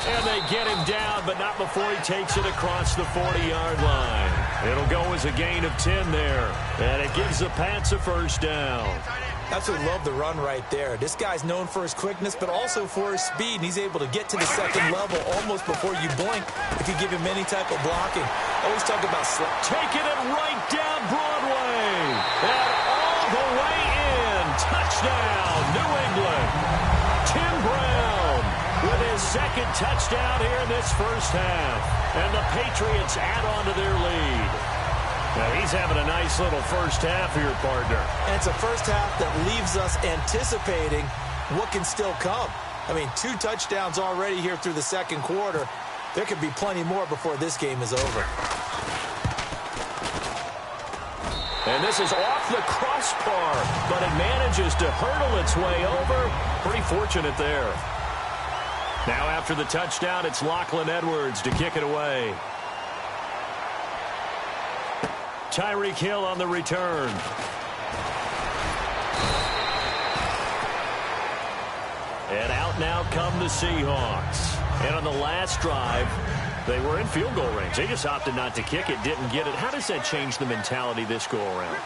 And they get him down, but not before he takes it across the 40-yard line. It'll go as a gain of 10 there. And it gives the Pats a first down. Absolutely love the run right there. This guy's known for his quickness, but also for his speed. And he's able to get to the second level almost before you blink if you give him any type of blocking. Always talk about taking it right down Broadway. And all the way in. Touchdown, New England. Tim Brown with his second touchdown here in this first half. And the Patriots add on to their lead. Now he's having a nice little first half here, partner. And it's a first half that leaves us anticipating what can still come. I mean, 2 touchdowns already here through the second quarter. There could be plenty more before this game is over. And this is off the crossbar, but it manages to hurdle its way over. Pretty fortunate there. Now after the touchdown, it's Lachlan Edwards to kick it away. Tyreek Hill on the return. And out now come the Seahawks. And on the last drive, they were in field goal range. They just opted not to kick it, didn't get it. How does that change the mentality this go around?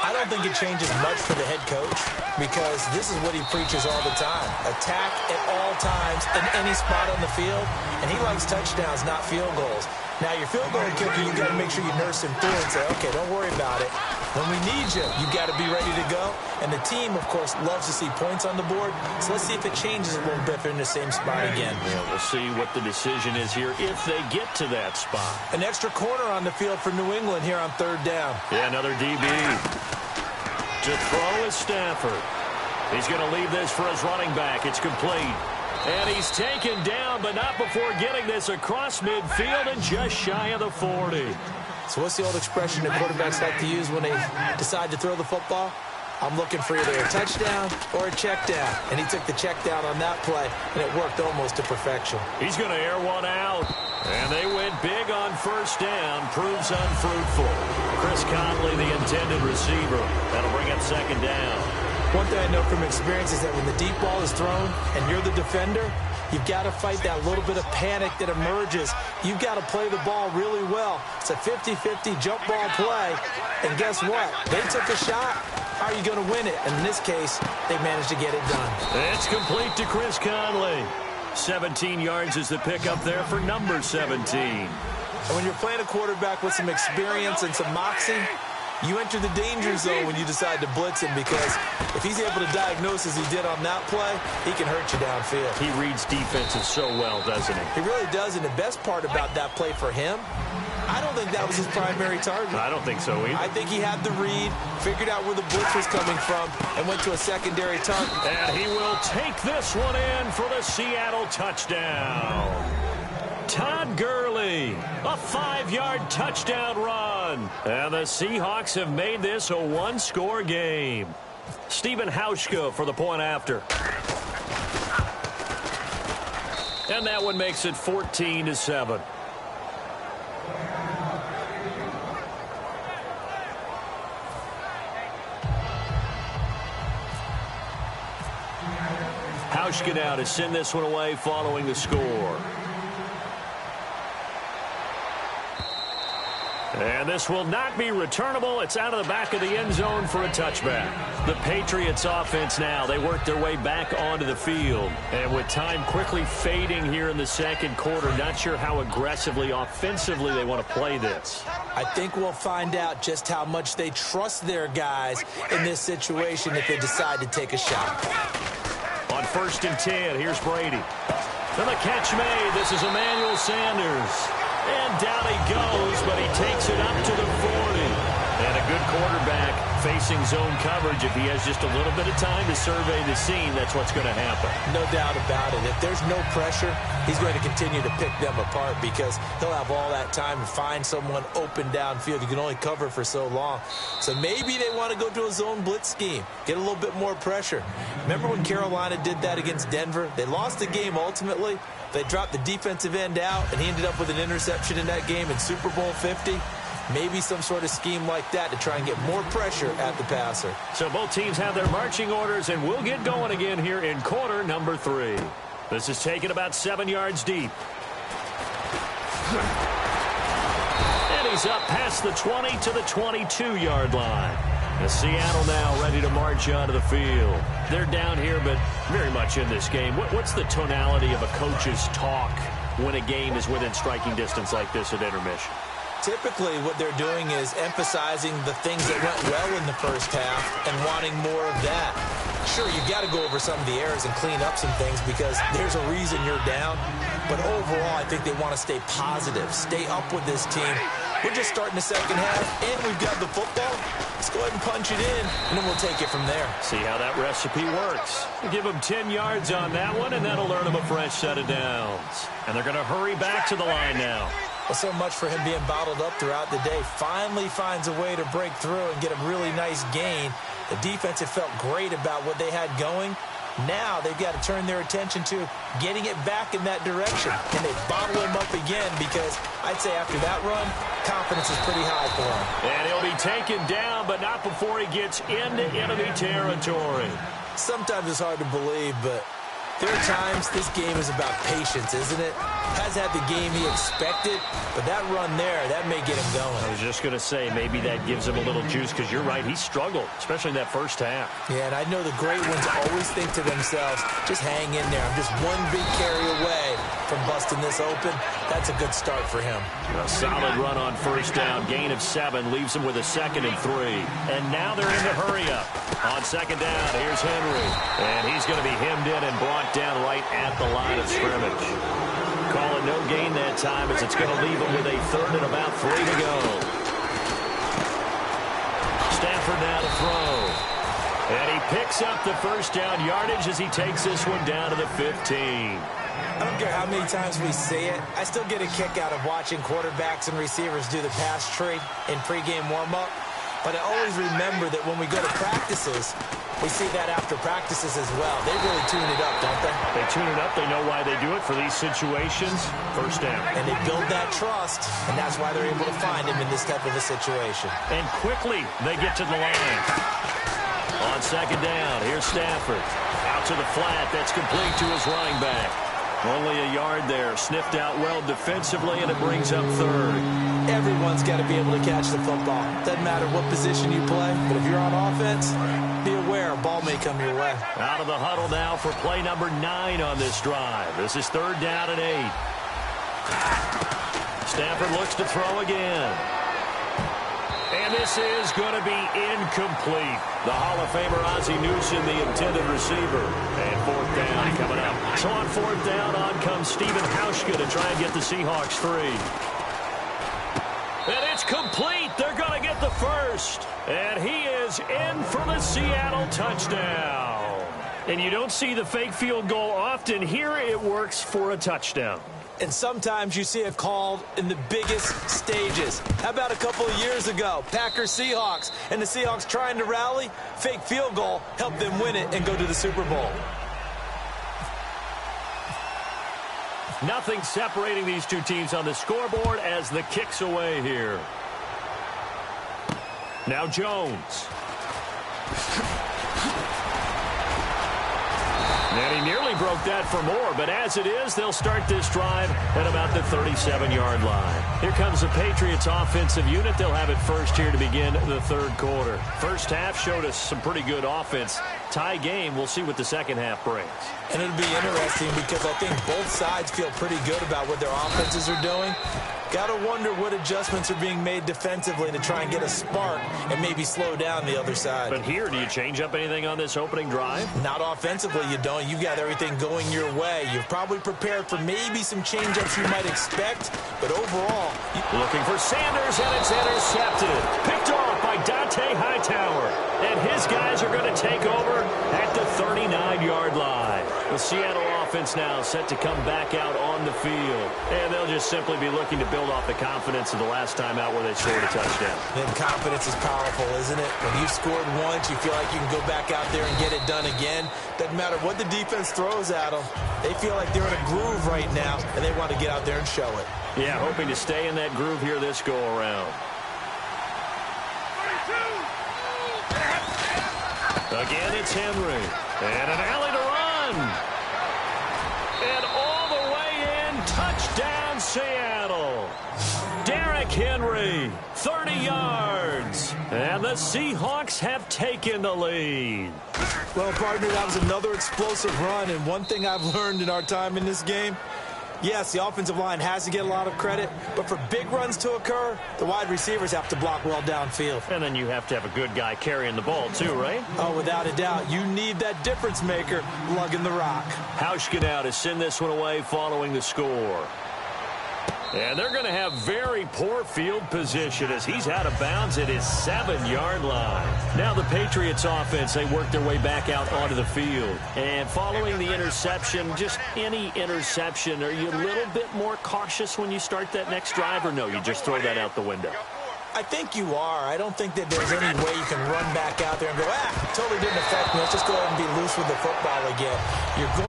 I don't think it changes much for the head coach, because this is what he preaches all the time. Attack at all times in any spot on the field, and he likes touchdowns, not field goals. Now, your field goal kicker, you've got to make sure you nurse him through and say, okay, don't worry about it. When we need you, you've got to be ready to go. And the team, of course, loves to see points on the board. So let's see if it changes a little bit if they're in the same spot again. Yeah, we'll see what the decision is here if they get to that spot. An extra corner on the field for New England here on 3rd down. Yeah, another DB. To throw is Stafford. He's going to leave this for his running back. It's complete. And he's taken down, but not before getting this across midfield and just shy of the 40. So what's the old expression that quarterbacks like to use when they decide to throw the football? I'm looking for either a touchdown or a check down. And he took the check down on that play, and it worked almost to perfection. He's going to air one out. And they went big on first down. Proves unfruitful. Chris Conley, the intended receiver. That'll bring up second down. One thing I know from experience is that when the deep ball is thrown and you're the defender, you've got to fight that little bit of panic that emerges. You've got to play the ball really well. It's a 50-50 jump ball play. And guess what? They took a shot. How are you going to win it? And in this case, they managed to get it done. It's complete to Chris Conley. 17 yards is the pickup there for number 17. And when you're playing a quarterback with some experience and some moxie, you enter the danger zone when you decide to blitz him, because if he's able to diagnose as he did on that play, he can hurt you downfield. He reads defenses so well, doesn't he? He really does, and the best part about that play for him, I don't think that was his primary target. I don't think so either. I think he had the read, figured out where the blitz was coming from, and went to a secondary target. And he will take this one in for the Seattle touchdown. Todd Gurley, a 5-yard touchdown run. And the Seahawks have made this a one-score game. Stephen Hauschka for the point after. And that one makes it 14-7. Hauschka now to send this one away following the score. And this will not be returnable. It's out of the back of the end zone for a touchback. The Patriots offense now, they work their way back onto the field. And with time quickly fading here in the second quarter, not sure how aggressively, offensively they want to play this. I think we'll find out just how much they trust their guys in this situation if they decide to take a shot. On 1st and 10, here's Brady. And the catch made. This is Emmanuel Sanders. And down he goes, but he takes it up to the 40. And a good quarterback facing zone coverage. If he has just a little bit of time to survey the scene, that's what's going to happen. No doubt about it. If there's no pressure, he's going to continue to pick them apart, because he'll have all that time to find someone open downfield. You can only cover for so long. So maybe they want to go to a zone blitz scheme, get a little bit more pressure. Remember when Carolina did that against Denver? They lost the game ultimately. They dropped the defensive end out, and he ended up with an interception in that game in Super Bowl 50. Maybe some sort of scheme like that to try and get more pressure at the passer. So both teams have their marching orders, and we'll get going again here in quarter number 3. This is taken about 7 yards deep. And he's up past the 20 to the 22-yard line. The Seattle now ready to march onto the field. They're down here, but very much in this game. What's the tonality of a coach's talk when a game is within striking distance like this at intermission? Typically, what they're doing is emphasizing the things that went well in the first half and wanting more of that. Sure, you've got to go over some of the errors and clean up some things, because there's a reason you're down. But overall, I think they want to stay positive, stay up with this team. We're just starting the second half, and we've got the football. Let's go ahead and punch it in, and then we'll take it from there. See how that recipe works. Give them 10 yards on that one, and that'll earn them a fresh set of downs. And they're going to hurry back to the line now. Well, so much for him being bottled up throughout the day. Finally finds a way to break through and get a really nice gain. The defense had felt great about what they had going. Now they've got to turn their attention to getting it back in that direction. Can they bottle him up again? Because I'd say after that run, confidence is pretty high for him. And he'll be taken down, but not before he gets into enemy territory. Sometimes it's hard to believe, but there are times this game is about patience, isn't it? Has had the game he expected, but that run there, that may get him going. I was just going to say, maybe that gives him a little juice, because you're right, he struggled, especially in that first half. Yeah, and I know the great ones always think to themselves, just hang in there. I'm just one big carry away from busting this open. That's a good start for him. A solid run on first down, gain of 7, leaves him with a 2nd and 3. And now they're in the hurry up. On second down, here's Henry. And he's going to be hemmed in and brought down right at the line of scrimmage. Call it no gain that time, as it's going to leave him with a 3rd and about 3 to go. Stafford now to throw. And he picks up the first down yardage as he takes this one down to the 15. I don't care how many times we see it. I still get a kick out of watching quarterbacks and receivers do the pass tree in pregame warm-up. But I always remember that when we go to practices, we see that after practices as well. They really tune it up, don't they? They tune it up. They know why they do it for these situations. First down. And they build that trust, and that's why they're able to find him in this type of a situation. And quickly, they get to the line. On second down, here's Stafford. Out to the flat. That's complete to his running back. Only a yard there. Sniffed out well defensively, and it brings up third. Everyone's got to be able to catch the football. Doesn't matter what position you play, but if you're on offense, be aware a ball may come your way. Out of the huddle now for play number 9 on this drive. This is third down and 8. Stafford looks to throw again. And this is going to be incomplete. The Hall of Famer Ozzie Newsome, the intended receiver. And fourth down coming up. So on fourth down, on comes Stephen Hauschka to try and get the Seahawks free. And it's complete. They're going to get the first. And he is in for the Seattle touchdown. And you don't see the fake field goal often. Here it works for a touchdown. And sometimes you see it called in the biggest stages. How about a couple of years ago, Packers-Seahawks, and the Seahawks trying to rally? Fake field goal helped them win it and go to the Super Bowl. Nothing separating these two teams on the scoreboard as the kick's away here. Now Jones. And he nearly broke that for more, but as it is, they'll start this drive at about the 37-yard line. Here comes the Patriots offensive unit. They'll have it first here to begin the third quarter. First half showed us some pretty good offense. Tie game, we'll see what the second half brings. And it'll be interesting because I think both sides feel pretty good about what their offenses are doing. Got to wonder what adjustments are being made defensively to try and get a spark and maybe slow down the other side. But here, do you change up anything on this opening drive? Not offensively, you don't. You've got everything going your way. You've probably prepared for maybe some change-ups you might expect, but overall... Looking for Sanders, and it's intercepted. Picked off by Dante Hightower. And his guys are going to take over at the 39-yard line. The Seattle offense now set to come back out on the field. And they'll just simply be looking to build off the confidence of the last time out where they scored a touchdown. And confidence is powerful, isn't it? When you've scored once, you feel like you can go back out there and get it done again. Doesn't matter what the defense throws at them. They feel like they're in a groove right now, and they want to get out there and show it. Yeah, hoping to stay in that groove here this go-around. Again, it's Henry. And an alley to run. And all the way in, touchdown Seattle. Derrick Henry, 30 yards. And the Seahawks have taken the lead. Well, partner, that was another explosive run. And one thing I've learned in our time in this game, yes, the offensive line has to get a lot of credit, but for big runs to occur, the wide receivers have to block well downfield. And then you have to have a good guy carrying the ball too, right? Oh, without a doubt. You need that difference maker lugging the rock. Hauschka now to send this one away following the score. And they're going to have very poor field position as he's out of bounds at his 7-yard line. Now the Patriots offense, they work their way back out onto the field. And following the interception, just any interception, are you a little bit more cautious when you start that next drive, or no, you just throw that out the window? I think you are. I don't think that there's any way you can run back out there and go, totally didn't affect me. Let's just go ahead and be loose with the football again. You're going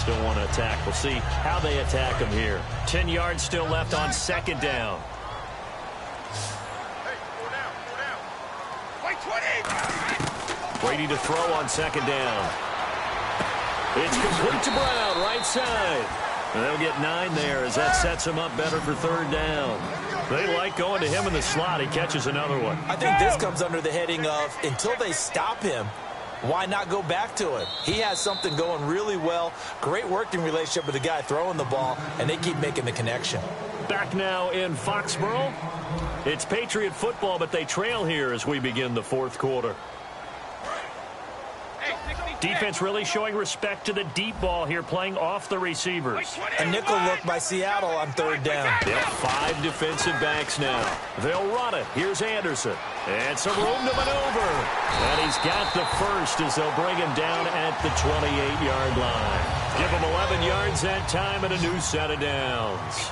still want to attack. We'll see how they attack him here. 10 yards still left on second down. Hey, go down. Wait, 20. Brady to throw on second down. It's complete to Brown, right side. And they'll get 9 there as that sets him up better for third down. They like going to him in the slot. He catches another one. I think this comes under the heading of until they stop him, why not go back to it? He has something going really well. Great working relationship with the guy throwing the ball, and they keep making the connection. Back now in Foxborough. It's Patriot football, but they trail here as we begin the fourth quarter. Hey, 62. Defense really showing respect to the deep ball here, playing off the receivers. A nickel look by Seattle on third down. They have 5 defensive backs now. They'll run it. Here's Anderson. And some room to maneuver. And he's got the first as they'll bring him down at the 28-yard line. Give him 11 yards that time and a new set of downs.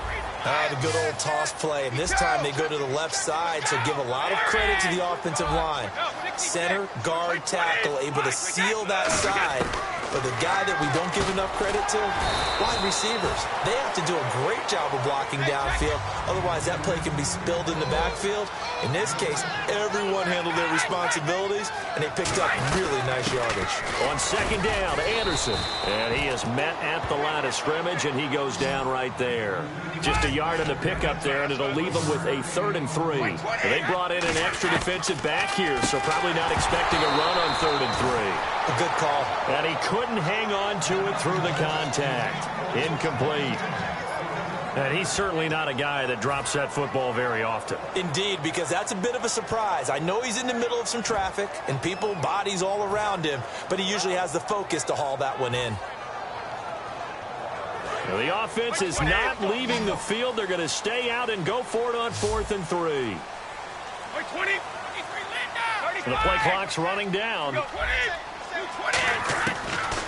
The good old toss play, and this time they go to the left side, so give a lot of credit to the offensive line. Center, guard, tackle, able to seal that side. But the guy that we don't give enough credit to, wide receivers. They have to do a great job of blocking downfield. Otherwise, that play can be spilled in the backfield. In this case, everyone handled their responsibilities, and they picked up really nice yardage. On second down, Anderson. And he is met at the line of scrimmage, and he goes down right there. Just a yard on the pickup there, and it'll leave him with a 3rd and 3. They brought in an extra defensive back here, so probably not expecting a run on 3rd and 3. A good call. And he couldn't hang on to it through the contact. Incomplete. And he's certainly not a guy that drops that football very often. Indeed, because that's a bit of a surprise. I know he's in the middle of some traffic and people, bodies all around him, but he usually has the focus to haul that one in. Now the offense is not leaving the field. They're going to stay out and go for it on 4th and 3. The play clock's running down.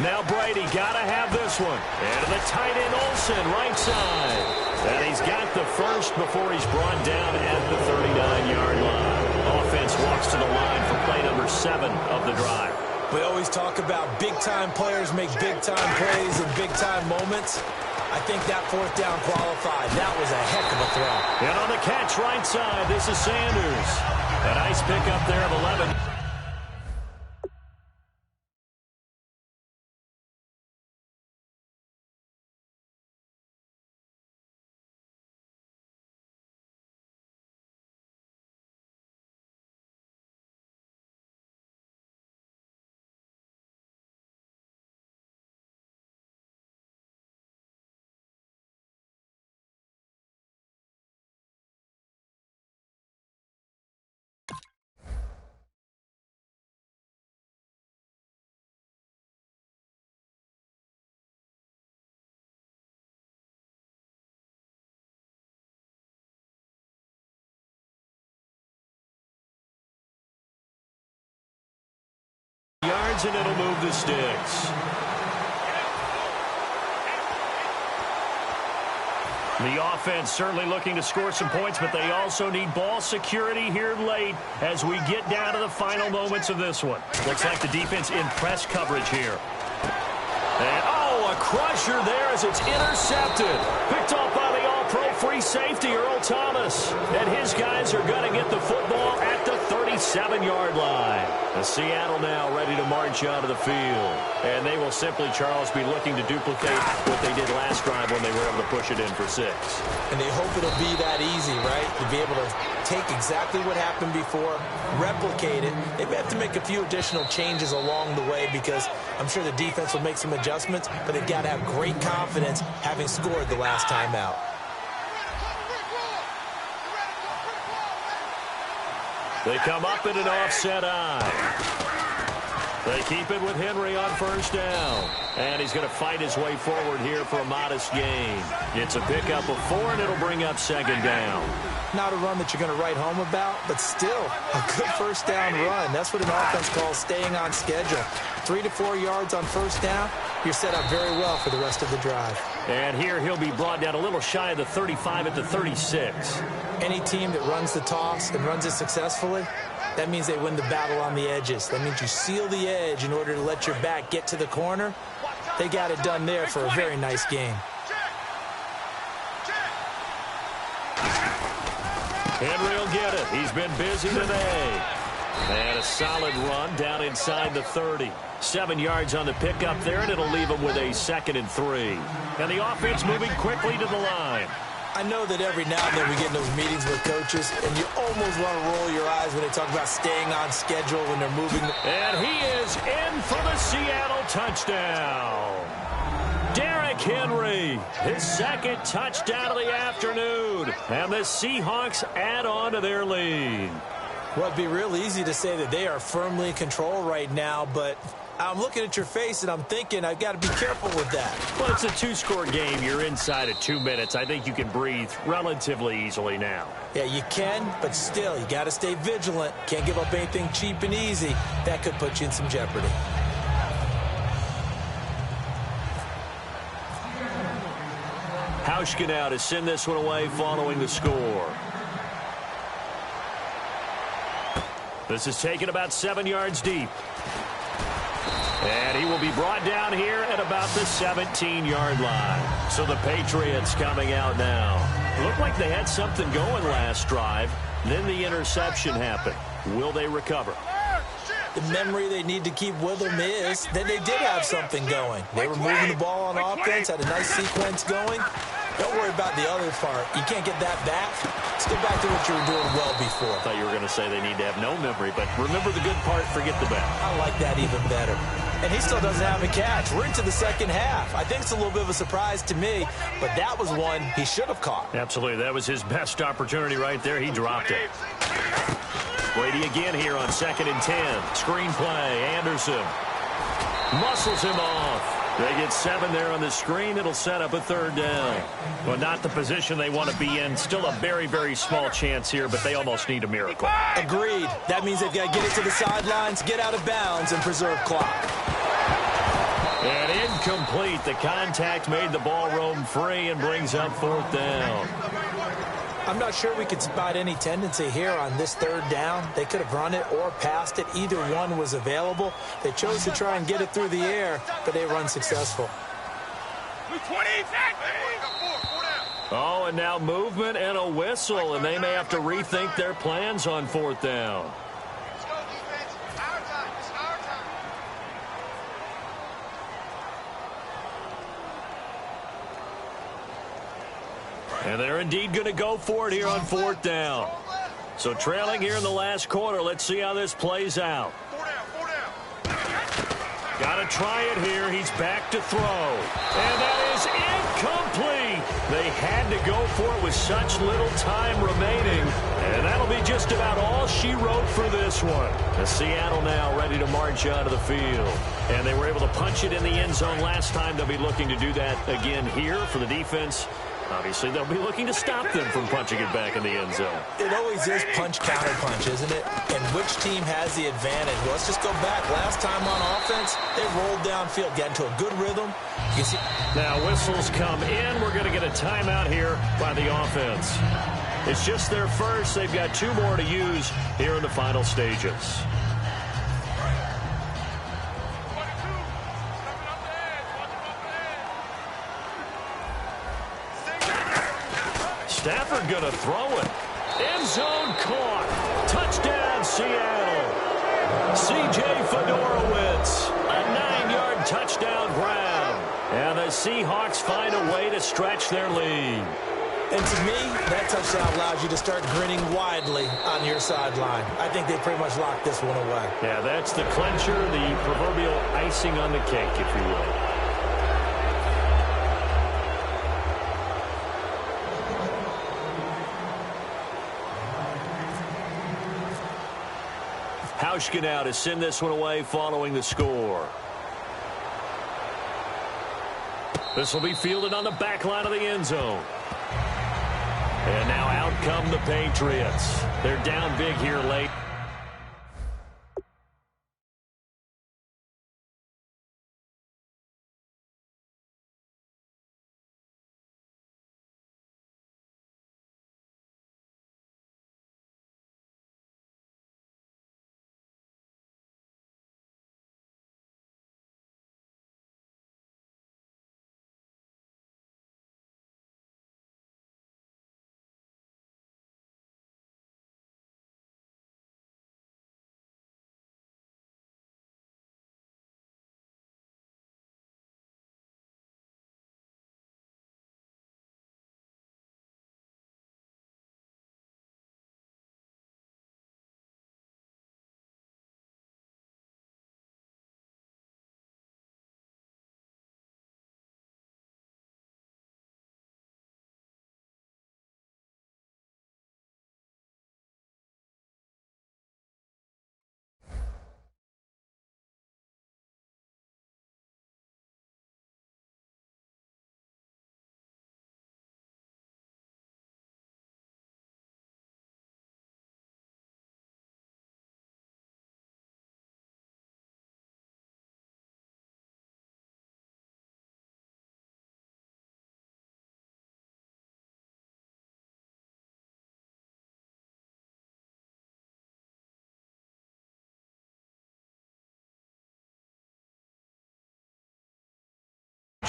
Now Brady got to have this one. And the tight end Olsen, right side. And he's got the first before he's brought down at the 39-yard line. Offense walks to the line for play number 7 of the drive. We always talk about big-time players make big-time plays in big-time moments. I think that 4th down qualified. That was a heck of a throw. And on the catch right side, this is Sanders. A nice pickup there of 11. Yards, and it'll move the sticks. The offense certainly looking to score some points, but they also need ball security here late as we get down to the final moments of this one. Looks like the defense in press coverage here. And, a crusher there as it's intercepted. Picked off by the all-pro free safety, Earl Thomas. And his guys are going to get the football at the 37-yard line. The Seattle now ready to march out of the field. And they will simply, Charles, be looking to duplicate what they did last drive when they were able to push it in for 6. And they hope it'll be that easy, right? To be able to take exactly what happened before, replicate it. They may have to make a few additional changes along the way because I'm sure the defense will make some adjustments, but they've got to have great confidence having scored the last time out. They come up in an offset eye. They keep it with Henry on 1st down. And he's going to fight his way forward here for a modest gain. It's a pickup of 4, and it'll bring up 2nd down. Not a run that you're going to write home about, but still a good 1st down run. That's what an offense calls staying on schedule. 3 to 4 yards on 1st down. You're set up very well for the rest of the drive. And here he'll be brought down a little shy of the 35 at the 36. Any team that runs the toss and runs it successfully, that means they win the battle on the edges. That means you seal the edge in order to let your back get to the corner. They got it done there for a very nice game. Henry will get it. He's been busy today. And a solid run down inside the 30. 7 yards on the pickup there, and it'll leave him with a 2nd and 3. And the offense moving quickly to the line. I know that every now and then we get in those meetings with coaches, and you almost want to roll your eyes when they talk about staying on schedule when they're moving. And he is in for the Seattle touchdown. Derrick Henry, his 2nd touchdown of the afternoon. And the Seahawks add on to their lead. Well, it'd be real easy to say that they are firmly in control right now, but I'm looking at your face and I'm thinking I've got to be careful with that. Well, it's a two-score game. You're inside of 2 minutes. I think you can breathe relatively easily now. Yeah, you can, but still, you got to stay vigilant. Can't give up anything cheap and easy. That could put you in some jeopardy. Hauschka now to send this one away following the score. This is taken about 7 yards deep. And he will be brought down here at about the 17-yard line. So the Patriots coming out now. Looked like they had something going last drive. Then the interception happened. Will they recover? The memory they need to keep with them is that they did have something going. They were moving the ball on offense, had a nice sequence going. Don't worry about the other part. You can't get that back. Let's get back to what you were doing well before. I thought you were going to say they need to have no memory, but remember the good part, forget the bad. I like that even better. And he still doesn't have a catch. We're into the second half. I think it's a little bit of a surprise to me, but that was one he should have caught. Absolutely. That was his best opportunity right there. He dropped it. Brady again here on 2nd and 10. Screen play. Anderson muscles him off. They get 7 there on the screen. It'll set up a 3rd down. Well, not the position they want to be in. Still a very, very small chance here, but they almost need a miracle. Agreed. That means they've got to get it to the sidelines, get out of bounds, and preserve clock. And incomplete. The contact made the ball roam free and brings up 4th down. I'm not sure we could spot any tendency here on this 3rd down. They could have run it or passed it. Either one was available. They chose to try and get it through the air, but they were unsuccessful. Oh, and now movement and a whistle, and they may have to rethink their plans on 4th down. And they're indeed going to go for it here on 4th down. So trailing here in the last quarter. Let's see how this plays out. Got to try it here. He's back to throw. And that is incomplete. They had to go for it with such little time remaining. And that'll be just about all she wrote for this one. The Seattle now ready to march out of the field. And they were able to punch it in the end zone last time. They'll be looking to do that again here for the defense. Obviously, they'll be looking to stop them from punching it back in the end zone. It always is punch-counter-punch, isn't it? And which team has the advantage? Well, let's just go back. Last time on offense, they rolled downfield, got into a good rhythm. You see now whistles come in. We're going to get a timeout here by the offense. It's just their first. They've got 2 more to use here in the final stages. Stafford going to throw it. End zone caught. Touchdown, Seattle. C.J. Fedorowicz. A 9-yard touchdown grab. And the Seahawks find a way to stretch their lead. And to me, that touchdown allows you to start grinning widely on your sideline. I think they pretty much locked this one away. Yeah, that's the clincher, the proverbial icing on the cake, if you will. Hauschka now to send this one away following the score. This will be fielded on the back line of the end zone. And now out come the Patriots. They're down big here late.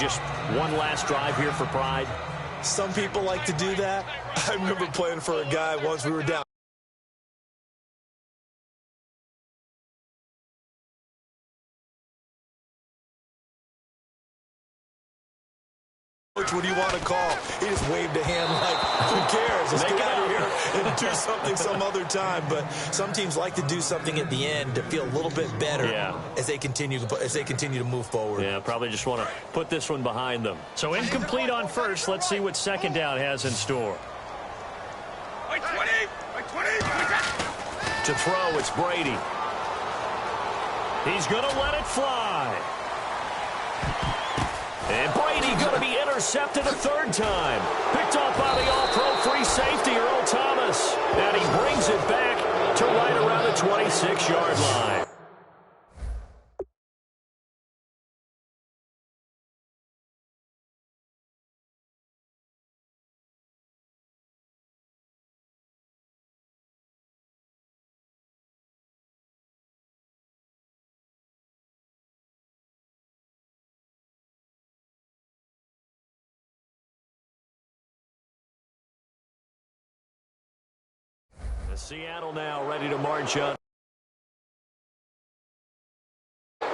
just one last drive here for pride? Some people like to do that. I remember playing for a guy once we were down. What do you want to call? He just waved a hand like, who cares? Let's get out of here and do something some other time. But some teams like to do something at the end to feel a little bit better as they continue to move forward. Yeah, probably just want to put this one behind them. So incomplete on first. Let's see what second down has in store. To throw, it's Brady. He's going to let it fly. And Brady going to be intercepted a third time. Picked off by the all-pro free safety, Earl Thomas. And he brings it back to right around the 26-yard line. Seattle now ready to march up.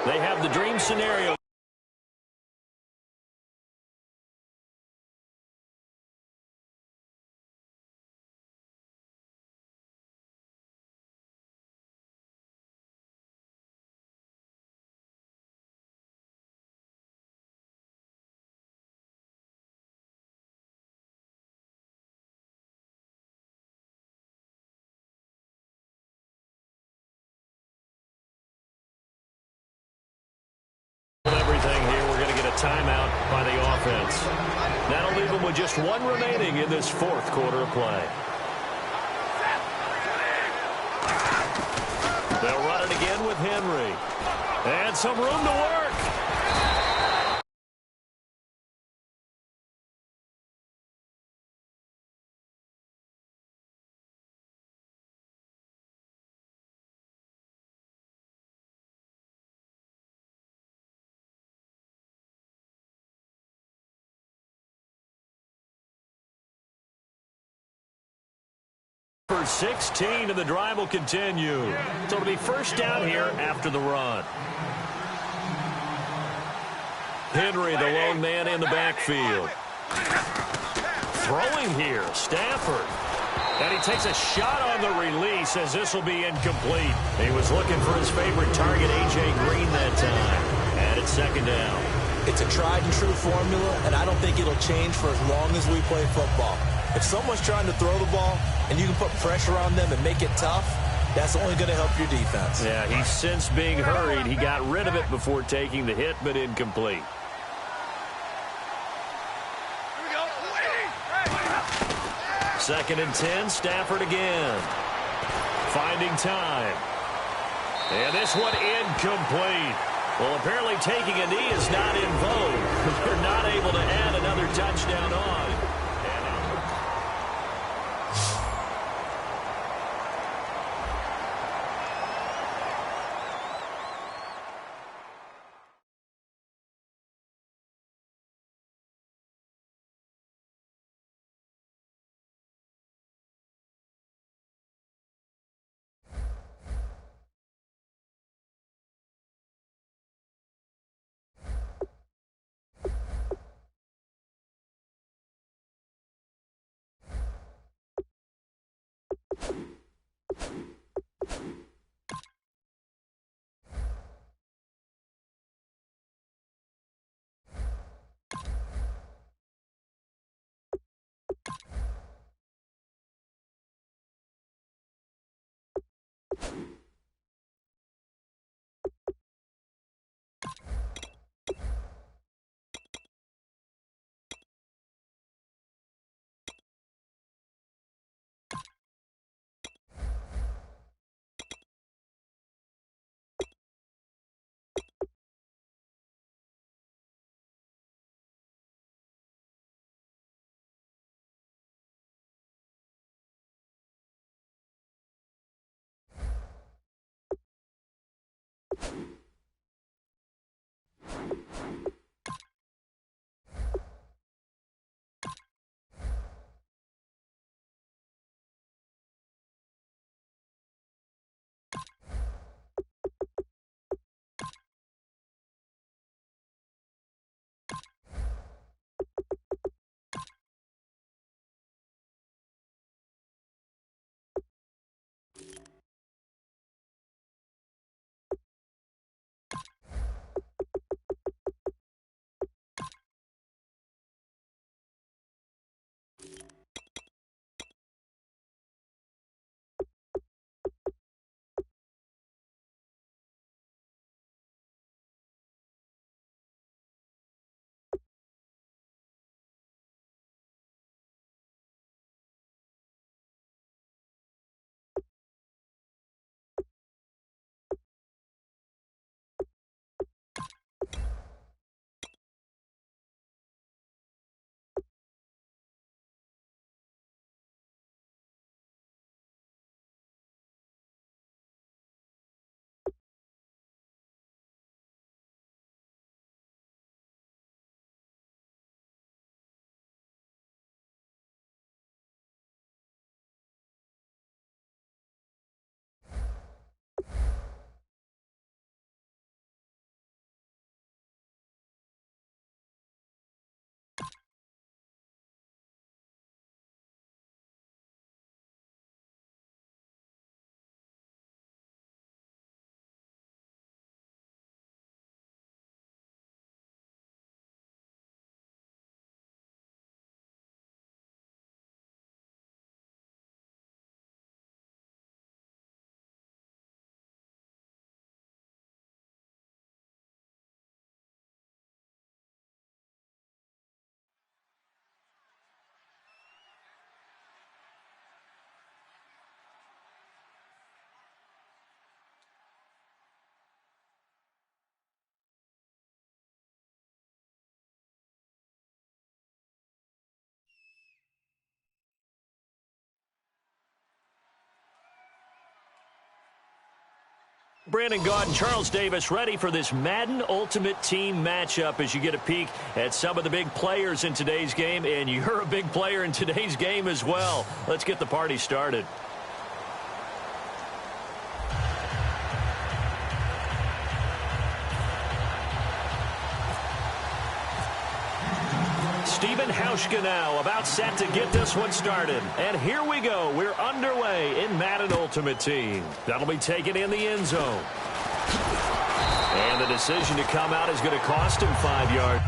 They have the dream scenario. Everything here, we're going to get a timeout by the offense. That'll leave them with just one remaining in this fourth quarter of play. They'll run it again with Henry. And some room to work. For 16, and the drive will continue. So it'll be first down here after the run. Henry, the lone man in the backfield. Throwing here, Stafford. And he takes a shot on the release as this will be incomplete. He was looking for his favorite target, A.J. Green, that time. And it's second down. It's a tried-and-true formula, and I don't think it'll change for as long as we play football. If someone's trying to throw the ball and you can put pressure on them and make it tough, that's only going to help your defense. Yeah, he's since being hurried. He got rid of it before taking the hit, but incomplete. Second and 10, Stafford again. Finding time. And this one incomplete. Well, apparently taking a knee is not in vogue. They're not able to add another touchdown on. Brandon Gaud and Charles Davis ready for this Madden Ultimate Team matchup as you get a peek at some of the big players in today's game, and you're a big player in today's game as well. Let's get the party started. Stephen Hauschka now about set to get this one started. And here we go. We're underway in Madden Ultimate Team. That'll be taken in the end zone. And the decision to come out is going to cost him 5 yards.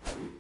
you